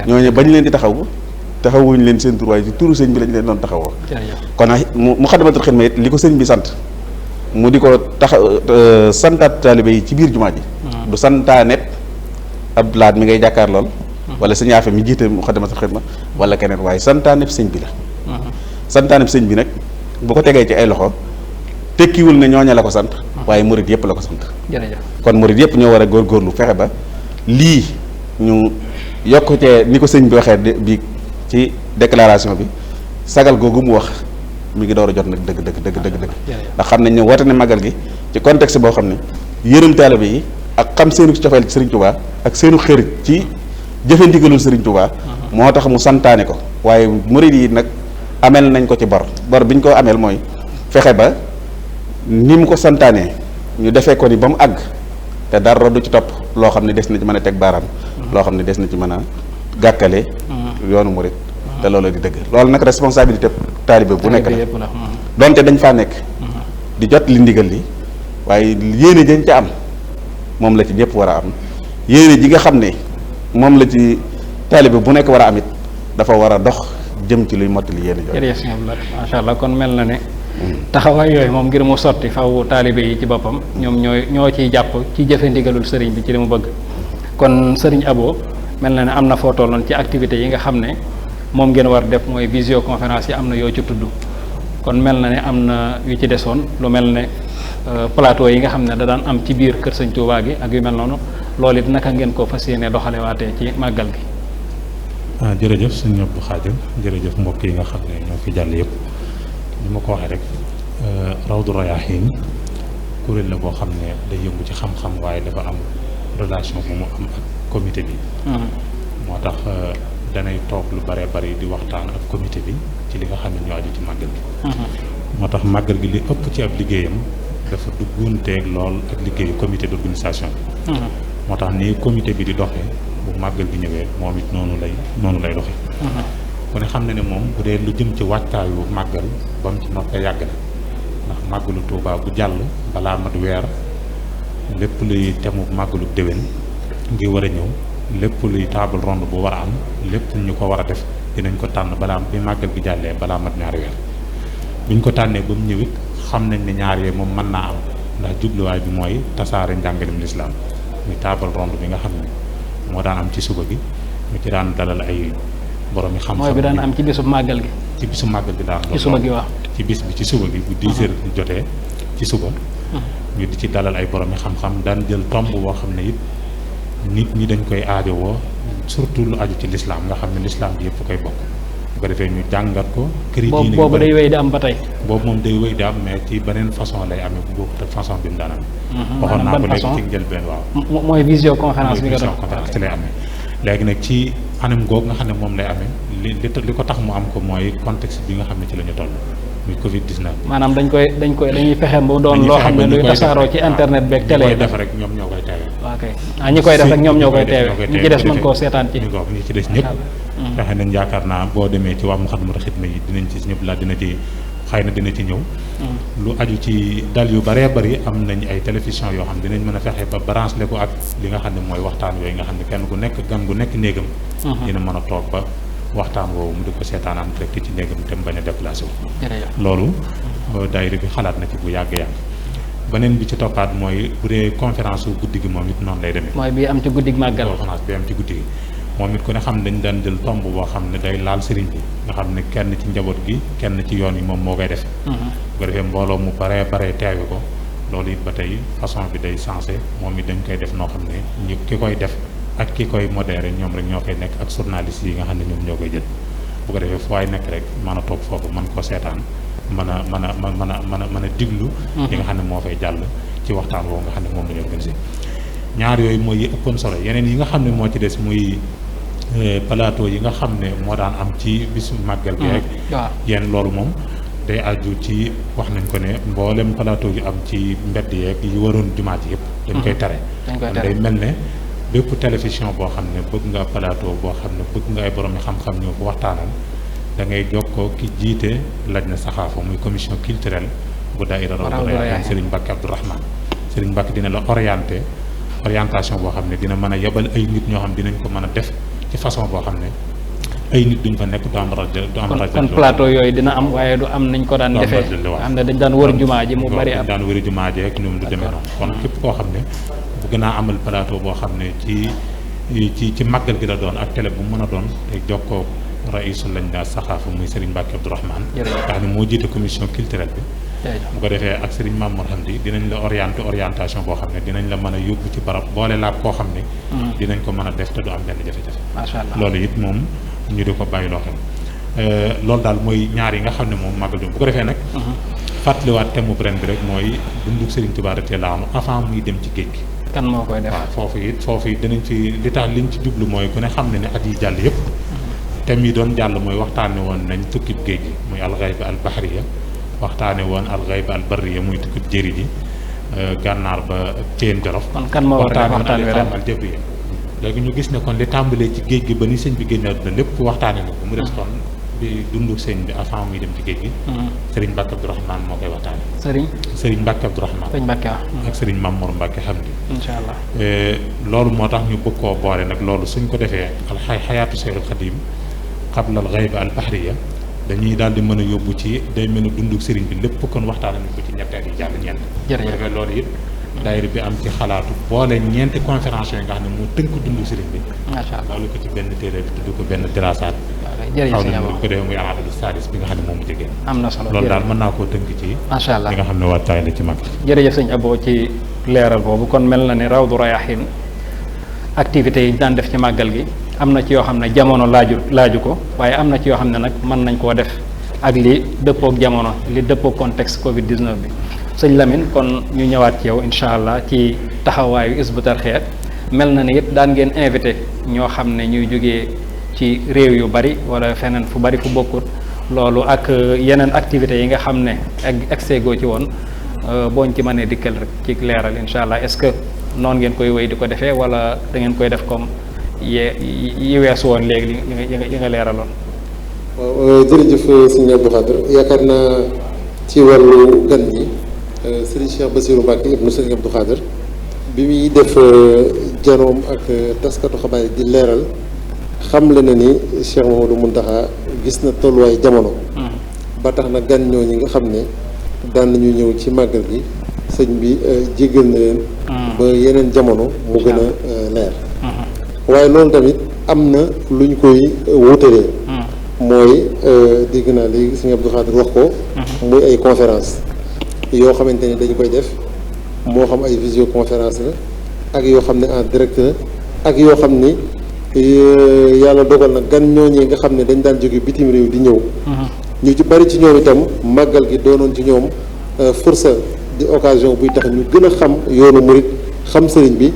ñooñu bañ leen di taxawuñ leen seen tur waaye ci turu sëñ bi lañ leen doon taxawoo kon mu Xadamatul Xidma it li ko sëñ bi sant mu di ko santaat taalibe yi ci biir jumaa ji du santaanet ab laat mi ngay jàkkaar lool wala sëñ Afe mi jiite mu Xadamatul Xidma wala keneen waaye santaaneb sëñ bi la santaaneb sëñ bi nag bu ko tegee ci ay loxo tekkiwul ne ñooña la ko sant waaye murid yëpp la ko sant kon murid yëpp ñoo war a góorgóorlu fexe ba lii ñu yokk cee ni ko sëñ bi waxee bi ci déclaration bi sagal googu mu wax mi ngi door a jot nag dëgg ndax xam nañ ne woote ne magal gi ci contexte boo xam ne yërëm taalibe yi ak xam seenu cofeel ci Serigne Touba ak seenu xër ci jëfe ndigalul Serigne Touba moo tax mu santaane ko. waaye murid yi nag amel nañ ko ci bor bi ñu ko ameel mooy fexe ba ni mu ko santaanee ñu defee ko ni ba mu àgg te dara du ci topp loo xam ne des na ci mën a teg baaraam loo xam ne des na ci mën a gàkkale yoonu murid te loolu di dëgg loolu nag responsabilité taalibe bu nekk la donte dañ faa nekk di jot li ndigal li waaye yéene dañ ca am moom la ci ñëpp war a am yéene ji nga xam ne moom la ci taalibe bu nekk war a am it dafa war a dox jëm ci luy mottali yéene jooju. jërëjëf sëñ Abdou Lahad macha allah kon mel na ne taxawaay yooyu moom ngir mu sotti faw taalibe yi ci boppam ñoom ñoo ciy jàpp ci jëfe ndigalul sëriñ bi ci li mu bëgg kon sëriñ Abo mel na ne am na foo tolloon ci activités yi nga xam ne moom ngeen war def mooy visioconférence yi am na yoo ci tudd kon mel na ne am na yu ci desoon lu mel ne plateau yi nga xam ne da daan am ci biir kër sëñ Touba gi ak yu mel noonu loolu it naka ngeen ko fas yéene doxalewaatee ci màggal gi. jërëjëf sëñ Abdou Khadir jërëjëf mbokk yi nga xam ne ñoo fi jàll yëpp ni ma ko waxee rek Rawdu Rayaahiin kuréel la boo xam ne day yëngu ci xam-xam waaye dafa am relation bu mu am ak comité bi. moo tax danay toog lu bare bari di waxtaan ak comité bi ci li nga xam ne ñoo aju ci màggal gi. moo tax màggal gi li ëpp ci ab liggéeyam dafa duggunteeg lool ak liggéeyu comité d'organisation bi. moo tax ni comité bi di doxee bu màggal bi ñëwee moom it noonu lay doxee. ku ne xam ne moom bu dee lu jëm ci waajtaayu màggal ba mu ci noppee yàgg na ndax màggalu Tuubaa bu jàll balaa mat weer lépp luy temu màggalu déwén ngi war a ñëw lépp luy table ronde bu war a am lépp ñu ko war a def dinañ ko tànn balaa bi màggal gi jàllee balaa mat ñaari weer buñ ko tànnee ba mu ñëwit xam nañ ne ñaar yooyu moom mën naa am ndax jubluwaay bi mooy tasaare njàngalem lislaam muy table ronde bi nga xam ne moo daan am ci suba gi ñu ci daan dalal ay borom yi xam-xam. mooy bi daan am ci bisu màggal gi. ci bisu màggal gi daan ci suba gi waaw. ci bis bi ci suba gi bu 10 heures jotee ci suba. ñu di ci dalal ay borom yi xam-xam daan jël tomb boo xam ne it nit ñi dañ koy aajowoo surtout lu aju ci lislaam nga xam ne lislaam bi yëpp koy bokk. bu ko defee ñu jàngat ko. këri diine boobu day wéy di am ba tey. boobu moom day wéy di am mais ci beneen façon lay amee bu bokkut ak façon bi mu daan amee. waxoon naa ko léegi ci njëlbeen waaw. mooy visioconférence bi nga doon visioconférence ci lay amee. léegi nag ci anam googu nga xam ne moom lay amee li ko tax mu am ko mooy contexte bi nga xam ne ci la ñu toll muy Covid 19. maanaam dañuy fexe ba doon loo xam ne luy tasaaroo ci internet beeg télé ñi koy def rek ñoom ñoo koy teewee. ok ñi koy def rek ñoom ñoo koy teewee ñi ci des mën koo seetaan ci. ñi ci des ñëpp. fexe nañ yaakaar naa boo demee ci waa Moukhaddamatoul Khidma yi dinañ ci ñëpp la dina ci xëy na dina ci ñëw. lu aju ci dal yu bëree bëri am nañ ay télévision yoo xam dinañ mën a fexe ba branché ko ak li nga xam ne mooy waxtaan yooyu nga xam ne kenn ku nekk gan gu nekk néegam. dina mën a toog ba waxtaan woowu mu di ko seetaan am direct ci néegam te mu bañ a déplacé wu. loolu daayira bi xalaat na ci bu yàgg-yàgg. beneen bi ci toppaat mooy bu dee conférence wu guddi gi moom it noonu lay demee. mooy bi am ci guddi gi màggal. conférence bi am ci guddi gi moom it ku ne xam ne dañ daan jël tomb boo xam ne day laal sëriñ bi nga xam ne kenn ci njaboot gi kenn ci yoon yi moom moo koy def. bu ko defee mbooloo mu baree teewe ko loolu it ba tey façon bi day sensé moom it dañ koy def noo xam ne ñi ki koy def ak ki koy modéré ñoom rek ñoo koy nekk ak journaliste yi nga xam ne ñoom ñoo koy jël bu ko defee fu waay nekk rek mën a toog foofu mën koo seetaan mën a diglu yi nga xam ne moo fay jàll ci waxtaan woowu nga xam ne moom la ñu organisé ñaar yooyu mooy yi ëppoon solo yeneen yi nga xam ne moo ci des muy plateau yi nga xam ne moo daan am ci bisu màggal gi rek yéen loolu moom day aju ci wax nañ ko ne mboolem plateau yu am ci mbedd yeeg yi waroon jumaa ji yëpp dañ koy tere kon day mel ne bépp télévision boo xam ne bëgg nga plateau boo xam ne bëgg nga ay borom xam-xam ñëw ko waxtaanal da ngay jokkoo ki jiite laj na saxaafa muy commission culturelle bu daayira Rawdu Rayaahiin Serigne Mbacke Abdourahmane Serigne Mbacke dina la orientation boo xam ne dina mën a yebal ay nit ñoo xam dinañ ko mën a def ci façon boo xam ne ay nit duñ fa nekk du am rajo kon plateau yooyu dina am waaye du am nañ ko daan defee xam ne dañ daan wër jumaa ji mu bari am daan wër jumaa ji ak ñoom du demee noonu kon képp koo xam ne bëgg naa amal plateau boo xam ne ci màggal gi la doon ak télé bu mën a doon te jokkoo raisul lañ daa saxaafa muy Serigne Mbacke Abdourahmane nga xam ne moo jiite commission culturelle bi bu ko defee ak Serigne Mamour Hamdi dinañ la orientation boo xam ne dinañ la mën a yóbbu ci barab boole laa koo xam ne dinañ ko mën a def te du am benn jafe-jafe macha allah loolu it moom ñu di ko bàyyi loo xam loolu daal mooy ñaar yi nga xam ne moom màggal bu ko defee nag fàttaliwaat thème bu ren bi rek mooy dundug Serigne Touba radiyallahu anhu avant muy dem ci géej gi. kan moo koy def. waaw foofu it dinañ fi li tax liñ ci jublu mooy ku ne xam ne at yi jàll yëpp. thème yi doon jàll mooy waxtaane woon nañ tukkib géej gi muy alxayba al bahriya waxtaane woon alxayba al barriya muy tukkib jëri ji gànnaar ba Ceen Jolof. kon kan moo war a def waxtaan wi ren al jabriya léegi ñu gis ne kon li tàmbalee ci géej gi ba ni sëñ bi génne àdduna lépp waxtaane na ko mu des kon bi dundu sëñ bi avant muy dem ci géej gi. Serigne Mbacke Abdourahmane moo koy waxtaane. Serigne Mbacke Abdourahmane. Serigne Mbacke waaw. ak Serigne Mamour Mbacke Hamdi. incha allah loolu moo tax ñu bëgg koo boole nag loolu suñ ko defee xayaatu Seydul Xadim qabla al ghayba al bahriya dañuy daal di mën a yóbbu ci day mën a dunduk Serigne bi lépp kon waxtaane nañ ko ci ñetteel yi jàll ñeent. jërëjëf loolu it. daayira bi am ci xalaatu boole ñeenti conférence yi nga xam ne moo tënk dundu Serigne bi. macha allah loolu ko ci benn téere bi tudd ko benn diraasaat. jërëjëf xaw nañu ko defee muy al-adadu sadis bi nga xam ne moom mu jege. am na solo loolu daal mën naa koo tënk ci. macha allah li nga xam ne waajtaay la ci mag. jërëjëf sëñ Abo ci leeral boobu kon mel na ni Rawdu Rayaahiin activités yi ñu daan def ci màggal gi am na ci yoo xam ne jamono laaju ko waaye am na ci yoo xam ne nag mën nañ koo def ak li dëppook jamono li dëppook contexte Covid 19 bi. sëñ Lamine kon ñu ñëwaat ci yow incha allah ci taxawaayu Hizbut Tarqiyyah mel na ni it daan ngeen invité ñoo xam ne ñuy jógee ci réew yu bari wala feneen fu bari fu bokkut loolu ak yeneen activités yi nga xam ne exego ci woon booñ ci mënee dikkal rek ci leeral incha allah est-ce que noonu ngeen koy wéy di ko defee wala da ngeen koy def comme yi weesu woon léegi yi nga leeraloon. waaw jërëjëf sëñ Abdou Khadre yaakaar naa ci wàllu gan yi. Serigne Cheikh Bassirou Mbacke ibnu Serigne Abdou Khadre bi muy def janoom ak taskatu xabaar yi di leeral xamle na ni Cheikh Mamadou Mountakha gis na tolluwaay jamono. ba tax na gan ñooñi nga xam ne daan nañu ñëw ci màggal gi sëñ bi jéggal na leen. ba yeneen jamono mu gën a leer. waaye loolu tamit am na lu ñu koy wutalee. mooy dégg naa léegi Serigne Abdou Khadre wax ko. muy ay conférence yoo xamante ni dañu koy def moo xam ay visioconférence la ak yoo xam ne en direct la ak yoo xam ni yàlla dogal na gan ñooñee nga xam ne dañ daan jóge bitim réew di ñëw. ñu ci bari ci ñoom itam màggal gi doonoon ci ñoom fursa di occasion buy tax ñu gën a xam yoonu murit xam sëriñ bi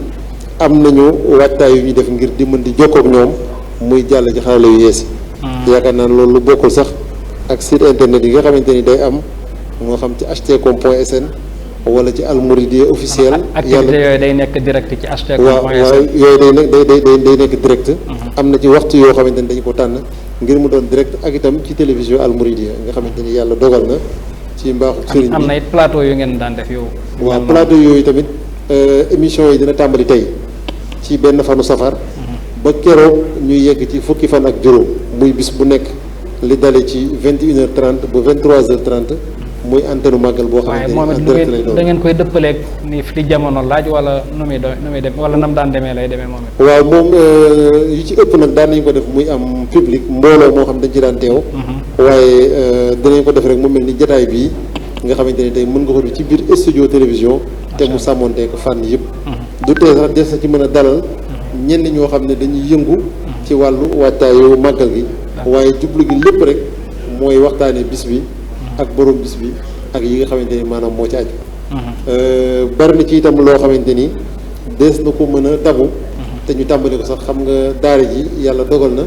am nañu waajtaay yu ñuy def ngir di mën di jokkoo ak ñoom muy jàll ci xarala yu yees yi. yaakaar naa loolu lu bokkul sax ak site internet yi nga xamante ni day am. moo xam ci htcom.sn wala ci almouridiyyah officiel. activité yooyu day nekk direct ci htcom.sn. waaw yooyu day nekk day nekk direct. am na ci waxtu yoo xamante ni dañu ko tànn ngir mu doon direct ak itam ci télévision almouridiyyah nga xamante ni yàlla dogal na ci mbaaxu sëriñ bi. am na it plateau yu ngeen daan def yow. waaw plateau yooyu tamit émission yi dina tàmbali tey ci benn fanu safar. ba keroog ñuy yegg ci fukki fan ak juróom muy bis bu nekk li dale ci 21h30 ba 23h30. muy antenne màggal boo xamante ni en direct lay doon da ngeen koy dëppaleeg ni fi jamono laaj wala nu muy dem wala nam daan demee lay demee moom it. waaw moom yu ci ëpp nag daan nañu ko def muy am public mbooloo moo xam dañ ci daan teew. waaye dinañ ko def rek mu mel ni jataay bii nga xamante ni tey mën nga ko def ci biir studio télévision. te mu sàmmoonte ko fànn yëpp. du tee sax des na ci mën a dalal ñenn ñoo xam ne dañuy yëngu ci wàllu waajtaayu màggal gi. waaye jublu gi lépp rek mooy waxtaanee bis bi. ak borom bis bi ak yi nga xamante ni maanaam moo ci aju. bari na ci itam loo xamante ni dees na ko mën a dabu. te ñu tàmbali ko sax xam nga daara ji yàlla dogal na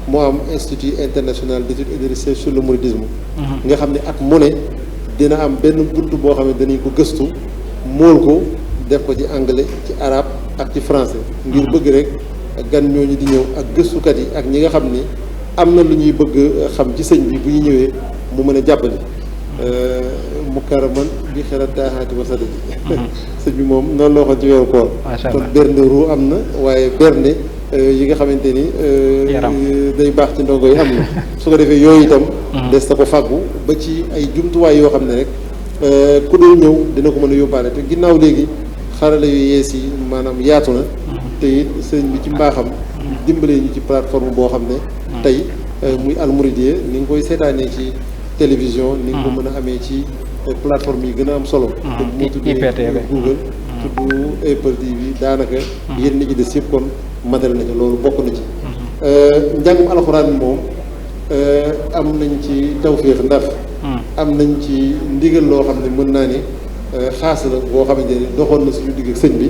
moo am institut international d'études et de recherche sur le mouridisme. nga xam ne at mu ne dina am benn bunt boo xam ne danañ ko gëstu mool ko def ko ci anglais ci arabe ak ci français. ngir bëgg rek gan ñooñu di ñëw ak gëstukat yi ak ñi nga xam ni am na lu ñuy bëgg xam ci sëñ bi bu ñu ñëwee. mu mën a jàppale mukaraman bi xerat daaxaati wa sadadi sëñ bi moom noonu la waxoon ci weeru koor kon bernde ru am na waaye bernde yi nga xamante ni day baax ci ndongo yi am na su ko defee yooyu itam des na ko fàggu ba ci ay jumtuwaay yoo xam ne rek ku dul ñëw dina ko mën a yóbbaale te ginnaaw léegi xarala yu yees yi maanaam yaatu na te it sëñ bi ci mbaaxam dimbalee ñu ci plateforme boo xam ne tey muy almouridiyyah ni nga koy seetaanee ci télévision ni nga ko mën a amee ci plateforme yi gën a am solo te moo tuddee Google tudd Apple TV daanaka yéen nit ñi des yëpp kon matériel nañu loolu bokk na ci njàngum alxuraan bi moom am nañ ci tawféex ndax am nañ ci ndigal loo xam ne mën naa ni xaas la boo xamante ni doxoon na suñu digg ak sëñ bi.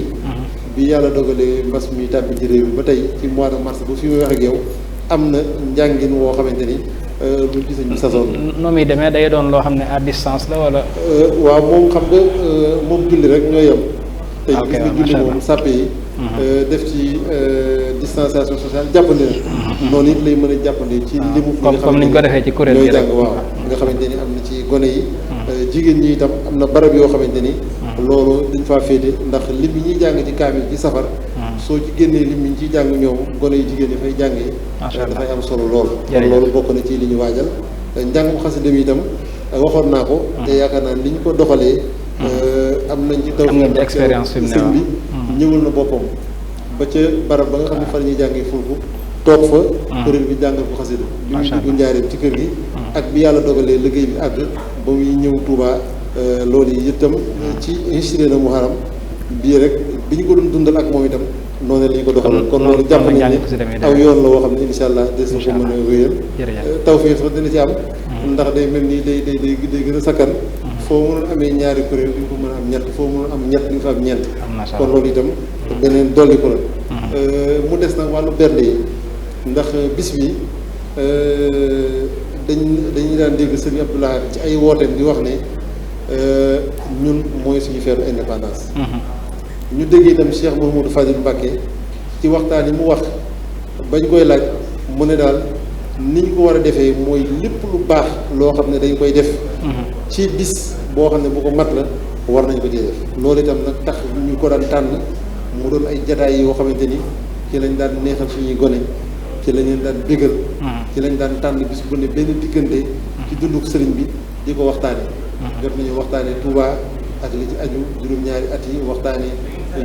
bi yàlla dogalee mbas mi tàbbi ci réew mi ba tey ci mois de mars ba fi may wax ak yow am na njàngin woo xamante ni lu ci sëñ bi sasoon. nu muy demee day doon loo xam ne à distance la wala. waaw moom xam nga moom julli rek ñooy yem. tey gis nga julli moom sàppe yi. def ci distanciation sociale jàppandi na. noonu it lay mën a jàppandi ci limu. comme ni ñu ko defee ci kuréel gi rek jàng waaw nga xamante ni am na ci gone yi. jigéen ñi itam am na barab yoo xamante ni. loolu dañ faa féete ndax lim yi ñuy jàng ci kaamil ci safar. soo ci génnee lim yi ñu ciy jàng ñoom gone yu jigéen ñi fay jàngee. dafay am solo lool. kon loolu bokk na ci li ñu waajal. njàngum xasida mi itam waxoon naa ko. te yaakaar naa ni ñu ko doxalee. am nañ ci taw expérience fi mu ne sëñ bi ñëwal na boppam ba ca barab ba nga xam ne fa la ñuy jàngee fulku toog fa kuréel bi jàngal ko xasida bi muy dugg njaareem ci kër gi ak bi yàlla dogalee liggéey bi àgg ba muy ñëw Touba loolu yi itam ci inspiré na Muharram bii rek bi ñu ko doon dundal ak moom itam noonu la ñu ko doxal kon loolu jàpp nañ ne aw yoon la woo xam ne insha allah des na ko mën a wéyal tawfeex sax dina ci am ndax day mel ni day gën a sakkan foo mënoon amee ñaari kuréel di nga ko mën a am ñett foo mënoon am ñett di nga fa am ñeent kon loolu itam beneen dolli ko la mu des nag wàllu bernde yi ndax bis bi dañuy daan dégg sëñ Abdoulaye ci ay wooteem di wax ne ñun mooy suñu feetu indépendance ñu déggee itam Cheikh Mouhamadou Fadil Mbacké ci waxtaan yi mu wax bañ koy laaj mu ne daal ni ñu ko war a defee mooy lépp lu baax loo xam ne dañ koy def ci bis boo xam ne bu ko mat la war nañ ko ci def loolu itam nag tax ñu ko daan tànn mu doon ay jataay yoo xamante ni ci lañ daan neexal suñuy gone ci lañ leen daan bégal ci lañ daan tànn bis bu ne benn diggante ci dunduk sëriñ bi di ko waxtaane jot nañu waxtaane Touba ak li ci aju juróom-ñaari at yi waxtaane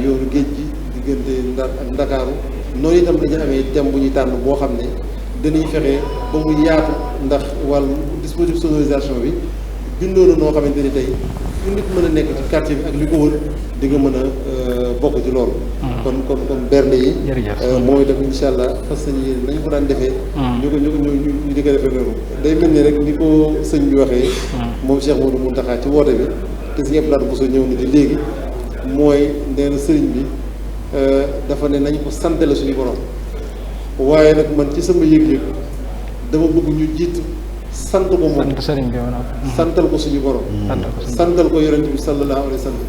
yoonu géej gi diggante Ndar ak Ndakaaru noonu itam dañu amee thème bu ñuy tànn boo xam ne danañ fexe ba mu yaatu ndax wàllu dispositif sonorisation bi bindoo na noo xamante ni tey fu nit mën a nekk ci quartier bi ak li ko wër di nga mën a bokk ci loolu kon bernde yi moom itam insha allah fas nañu nañu ko daan defee ñu di ko defee noonu day mel ni rek ni ko sëñ bi waxee moom Cheikh Modou Mountakha ci woote bi te si ñëpp daal bu soo ñëw na di léegi mooy nee na sëriñ bi dafa ne nañ ko sante la suñu borom waaye nag man ci sama yëg-yëg dama bëgg ñu jiitu sant ko moom santal ko suñu borom santal ko yonent bi sallallahu alayhi wa sallam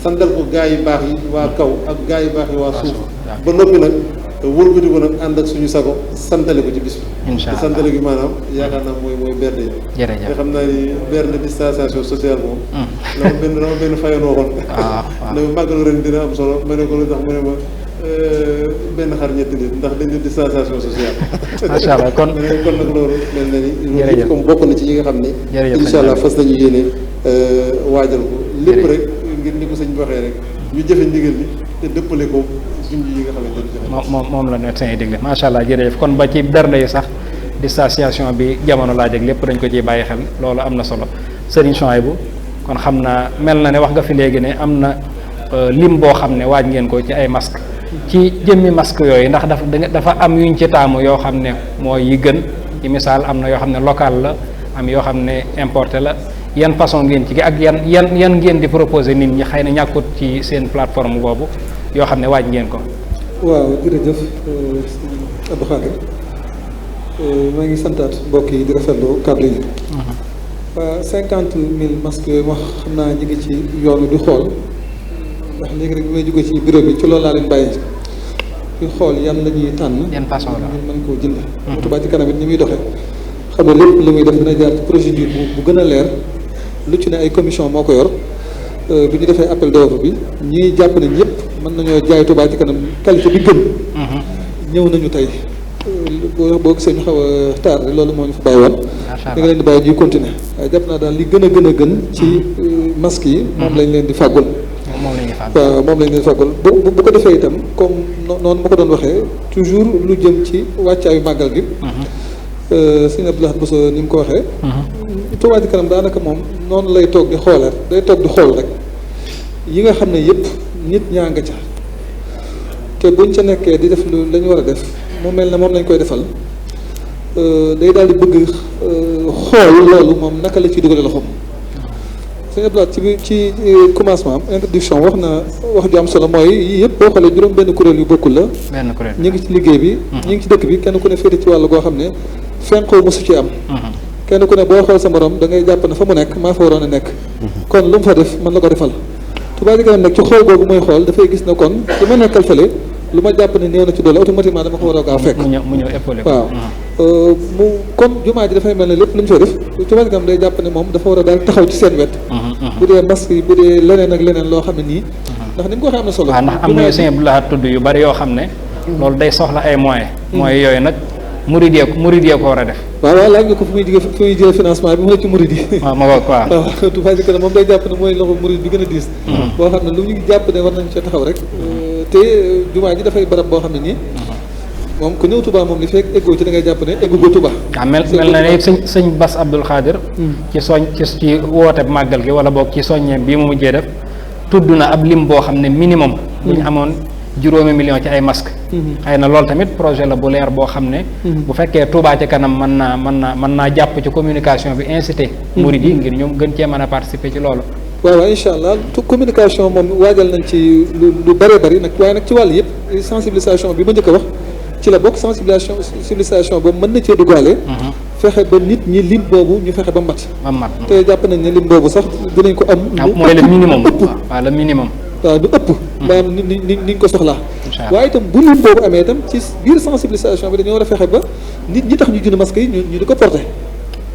santal ko gaa yi baax yi waa kaw ak gaa yi baax yi waa suuf ba noppi nag wëlbati ko nag ànd ak suñu sago santale ko ci bis bi te santale gi maanaam yaakaar naa mooy bernde yi nga xam naa ni bernde distanciation sociale moom la ma benn fayoon waxoon dama màggalu ren dina am solo ma ne ko lu tax mu ne ma benn xar ñetti nit ndax dañu distanciation sociale macha allah kon nag loolu mel na ni loolu yëpp comme bokk na ci yi nga xam ne insha allah fas nañu yéene waajal ko lépp rek ngir ni ko sëñ bi waxee rek ñu jëfe ndigal bi te dëppale ko junj yi nga xamante ni moom la médecin yi digle macha allah jërëjëf kon ba ci bernde yi sax distanciation bi jamono laaj ak lépp dañ ko ciy bàyyi xel loolu am na solo Serigne Souhaïbou kon xam naa mel na ne wax nga fi léegi ne am na lim boo xam ne waaj ngeen ko ci ay masque ci jëmmi masque yooyu ndax dafa am yuñ ci taamu yoo xam ne mooy yi gën ci misaal am na yoo xam ne local la am yoo xam ne importé la yan façon ngeen ci ak yan ngeen di proposer nit ñi xëy na ñàkkut ci seen plateforme boobu yoo xam ne waaj ngeen ko. waaw jërëjëf Abdou Khadir maa ngi santaat mbokk yi di rafetlu kàddu yi. 50,000 masques yooyu wax xam naa ñu ngi ci yoonu di xool ndax léegi rek bi may jóge ci bureau bi ci loolu laa leen bàyyi di xool yan la ñuy tànn. yan façon la ñu mën koo jënd. Touba ci kanam it ni muy doxee xam ne lépp li muy def dina jaar ci procédure bu gën a leer lu ci ne ay commission moo ko yor bi ñu defee appel d'offre bi ñiy jàpp ne ñëpp mën nañoo jaay Touba ci kanam qualité bi gën. ñëw nañu tey boo gisee ñu xaw a tardé loolu moo ñu fa bàyyi woon. da nga leen di bàyyi ñuy continuer waaye jàpp naa daal li gën a gën ci masque yi moom lañ leen di fàggul. waaw moom lañ leen di fàggul bu ko defee itam comme noonu ma ko doon waxee toujours lu jëm ci wàccaayu màggal gi. sëñ Abdoulaye Bousso ni mu ko waxee. Touba ci kanam daanaka moom noonu lay toog di xoolaat day toog di xool rek yi nga xam ne yëpp nit ñaa nga ca te buñ ca nekkee di def lu la ñu war a def mu mel ne moom lañ koy defal day daal di bëgg xool loolu moom naka la ciy dugale loxoom. sëñ Abdou Lahad ci commencement am introduction wax na wax ju am solo mooy yii yëpp boo xoolee juróom benn kuréel yu bokkul la. benn kuréel ñu ngi ci liggéey bi. ñu ngi ci dëkk bi kenn ku ne féete ci wàll goo xam ne fenqoo mosu ci am. kenn ku ne boo xool sa morom da ngay jàpp ne fa mu nekk maa fa waroon a nekk. kon lu mu fa def mën la ko defal. Touba Ca Kanam nag ci xool googu mooy xool dafay gis ne kon li ma nekkal fële lu ma jàpp ne néew na ci doole automatiquement dama ko war a gaaw fekk. mu ñëw épaulé ko. waaw mu kon jumaa ji dafay mel ne lépp lu ñu fay def Touba Ca Kanam day jàpp ne moom dafa war a daal taxaw ci seen wet. bu dee masque yi bu dee leneen ak leneen loo xam ne nii. ndax ni mu ko waxee am na solo. waaw ndax am na yu sëñ Abdou Lahad tudd yu bari yoo xam ne. loolu day soxla ay moyens. moyens yooyu nag murid yee ko war a def. waaw laaj nga ko fu muy jëlee financement bi mu ne ci murid yi. waaw ma ko waaw. waaw Touba Ca Kanam moom day jàpp ne mooy loxo murid bi gën a diis. boo xam ne lu ñu jàpp ne war nañ cee taxaw rek. te jumaa ji dafay barab boo xam ne nii. moom ku ñëw Touba moom li fekk eggoo ci da ngay jàpp ne eggu go Touba. waaw mel na ne sëñ Bass Abdoul Khadir. ci woote màggal gi wala boog ci soññee bii mu mujjee def tudd na ab lim boo xam ne minimum. bu ñu amoon juróomi million ci ay masques. xëy na loolu tamit projet la bu leer boo xam ne. bu fekkee Touba Ca Kanam mën naa jàpp ci communication bi incité. murid yi ngir ñoom gën cee mën a participer ci loolu. waaw incha allah communication moom waajal nañ ci lu bëree bëri nag waaye nag ci wàll yëpp sensibilisation bi ma njëkk a wax ci la bokk sensibilisation boobu mën na cee duggaale. fexe ba nit ñi lim boobu ñu fexe ba mat. te jàpp nañ ne lim boobu sax dinañ ko am. mooy le minimum waaw le minimum. waaw du ëpp. maanaam ni ñu ko soxlaa. waaye itam bu lim boobu amee itam ci biir sensibilisation bi dañoo war a fexe ba nit ñi tax ñu jënd masque yi ñu di ko porté.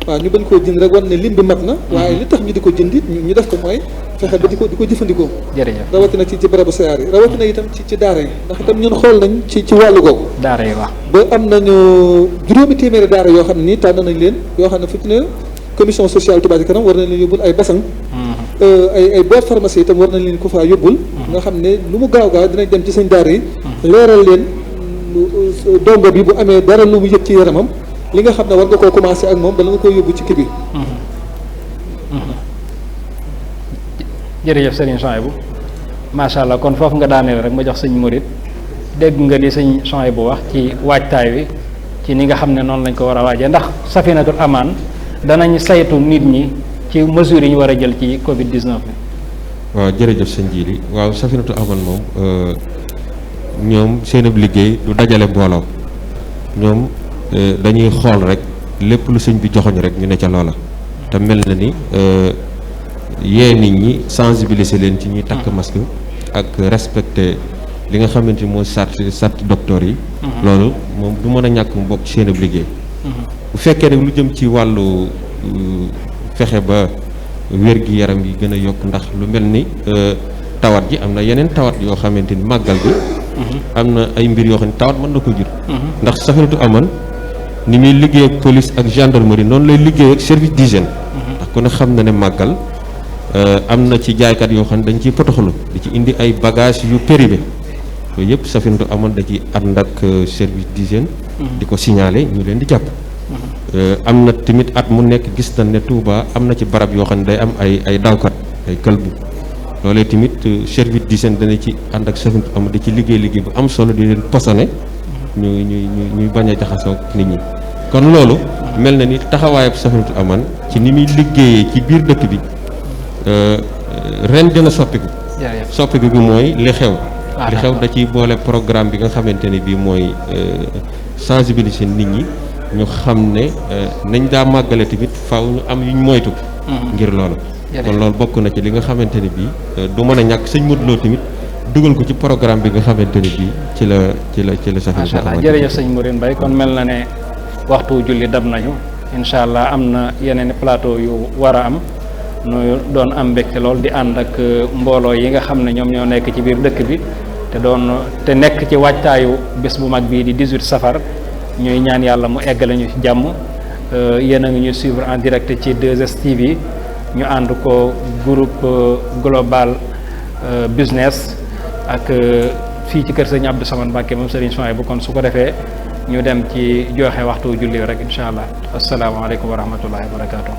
waaw ñu bañ koo jënd rek wan ne lim bi mat na. waaye li tax ñu di ko jënd it ñu def ko mooy fexe ba di ko jëfandikoo. jërëjëf rawatina ci barabu siyaar yi rawatina itam ci daara yi ndax itam ñun xool nañ ci wàllu googu. daara yi waaw. ba am nañu juróomi téeméeri daara yoo xam ne nii tànn nañ leen yoo xam ne fu ci ne commission sociale Touba Ca Kanam war nañ leen yóbbul ay basang. ay boîte pharmacie itam war nañ leen ko faa yóbbul. nga xam ne lu mu gaaw dinañ dem ci seen daara yi. leeral leen dongo bi bu amee dara lu mu yëg ci yaramam. li nga xam ne war nga koo commencé ak moom bala nga koy yóbbu ci kii bi. jërëjëf sëriñ Souhaïbou macha allah kon foofu nga daaneel rek ma jox sëñ Murid dégg nga li sëñ Souhaïbou wax ci waajtaay wi ci ni nga xam ne noonu lañ ko war a waajee ndax Safinatul Amaan danañ saytu nit ñi ci mesures yi ñu war a jël ci Covid 19 bi. waaw jërëjëf sëñ Jili waaw Safinatul Amaan moom ñoom seen ab liggéey du dajale mbooloo ñoom. dañuy xool rek lépp lu sëñ bi joxoñ rek ñu ne ca loola te mel na ni yee nit ñi sensibiliser leen ci ñuy takk masque ak respecter li nga xamante ni mooy sart docteur yi. loolu moom du mën a ñàkk mu bokk ci seen ab liggéey. bu fekkee nag lu jëm ci wàllu fexe ba wér-gi-yaram yi gën a yokk ndax lu mel ni tawat ji am na yeneen tawat yoo xamante ni màggal bi. am na ay mbir yoo xam ne tawat mën na ko jur. ndax Safinatul Amaan ni muy liggéey ak police ak gendarmerie noonu lay liggéey ak service d'hygiène. ndax ku ne xam na ne màggal am na ci jaaykat yoo xam ne dañ ciy potoxlu di ci indi ay bagages yu périmé yooyu yëpp Safinatul Amaan da ci ànd ak service d'hygiène. di ko signaler ñu leen di jàpp. am na tamit at mu nekk gis nañ ne Touba am na ci barab yoo xam ne day am ay dawkat ay këlbu loolee tamit service d'hygiène dana ci ànd ak Safinatul Amaan di ci liggéey bu am solo di leen posone ñu bañ a jaxasoo nit ñi kon loolu mel na ni taxawaayab Safinatul Amaan ci ni muy liggéeyee ci biir dëkk bi ren dina soppiku bi mooy li xew da ciy boole programme bi nga xamante ne bii mooy sensibiliser nit ñi ñu xam ne nañ daa màggale tamit faaw ñu am yuñ moytu ngir loolu kon loolu bokk na ci li nga xamante ne bii du mën a ñàkk sëñ Modou Lo tamit dugal ko ci programme bi nga xamante ne bii ci la Safinatul Amaan. jërëjëf sëñ Mouride Mbaye kon mel na ne waxtu julli dab nañu incha allah am na yeneen plateau yu war a am nu doon am mbégte lool di ànd ak mbooloo yi nga xam ne ñoom ñoo nekk ci biir dëkk bi te nekk ci waajtaayu bés bu mag bii di 18 safar ñuy ñaan yàlla mu eggale ñu ci jàmm yéen a ngi ñu suivre en direct ci 2STV ñu ànd ko groupe global business ak fii ci kër sëñ Abdou Samane Mbacké moom Serigne Souhaïbou kon su ko defee ñu dem ci joxe waxtu julli rek incha allah asalaamaaleykum wa rahmatullahi wa barakaatu.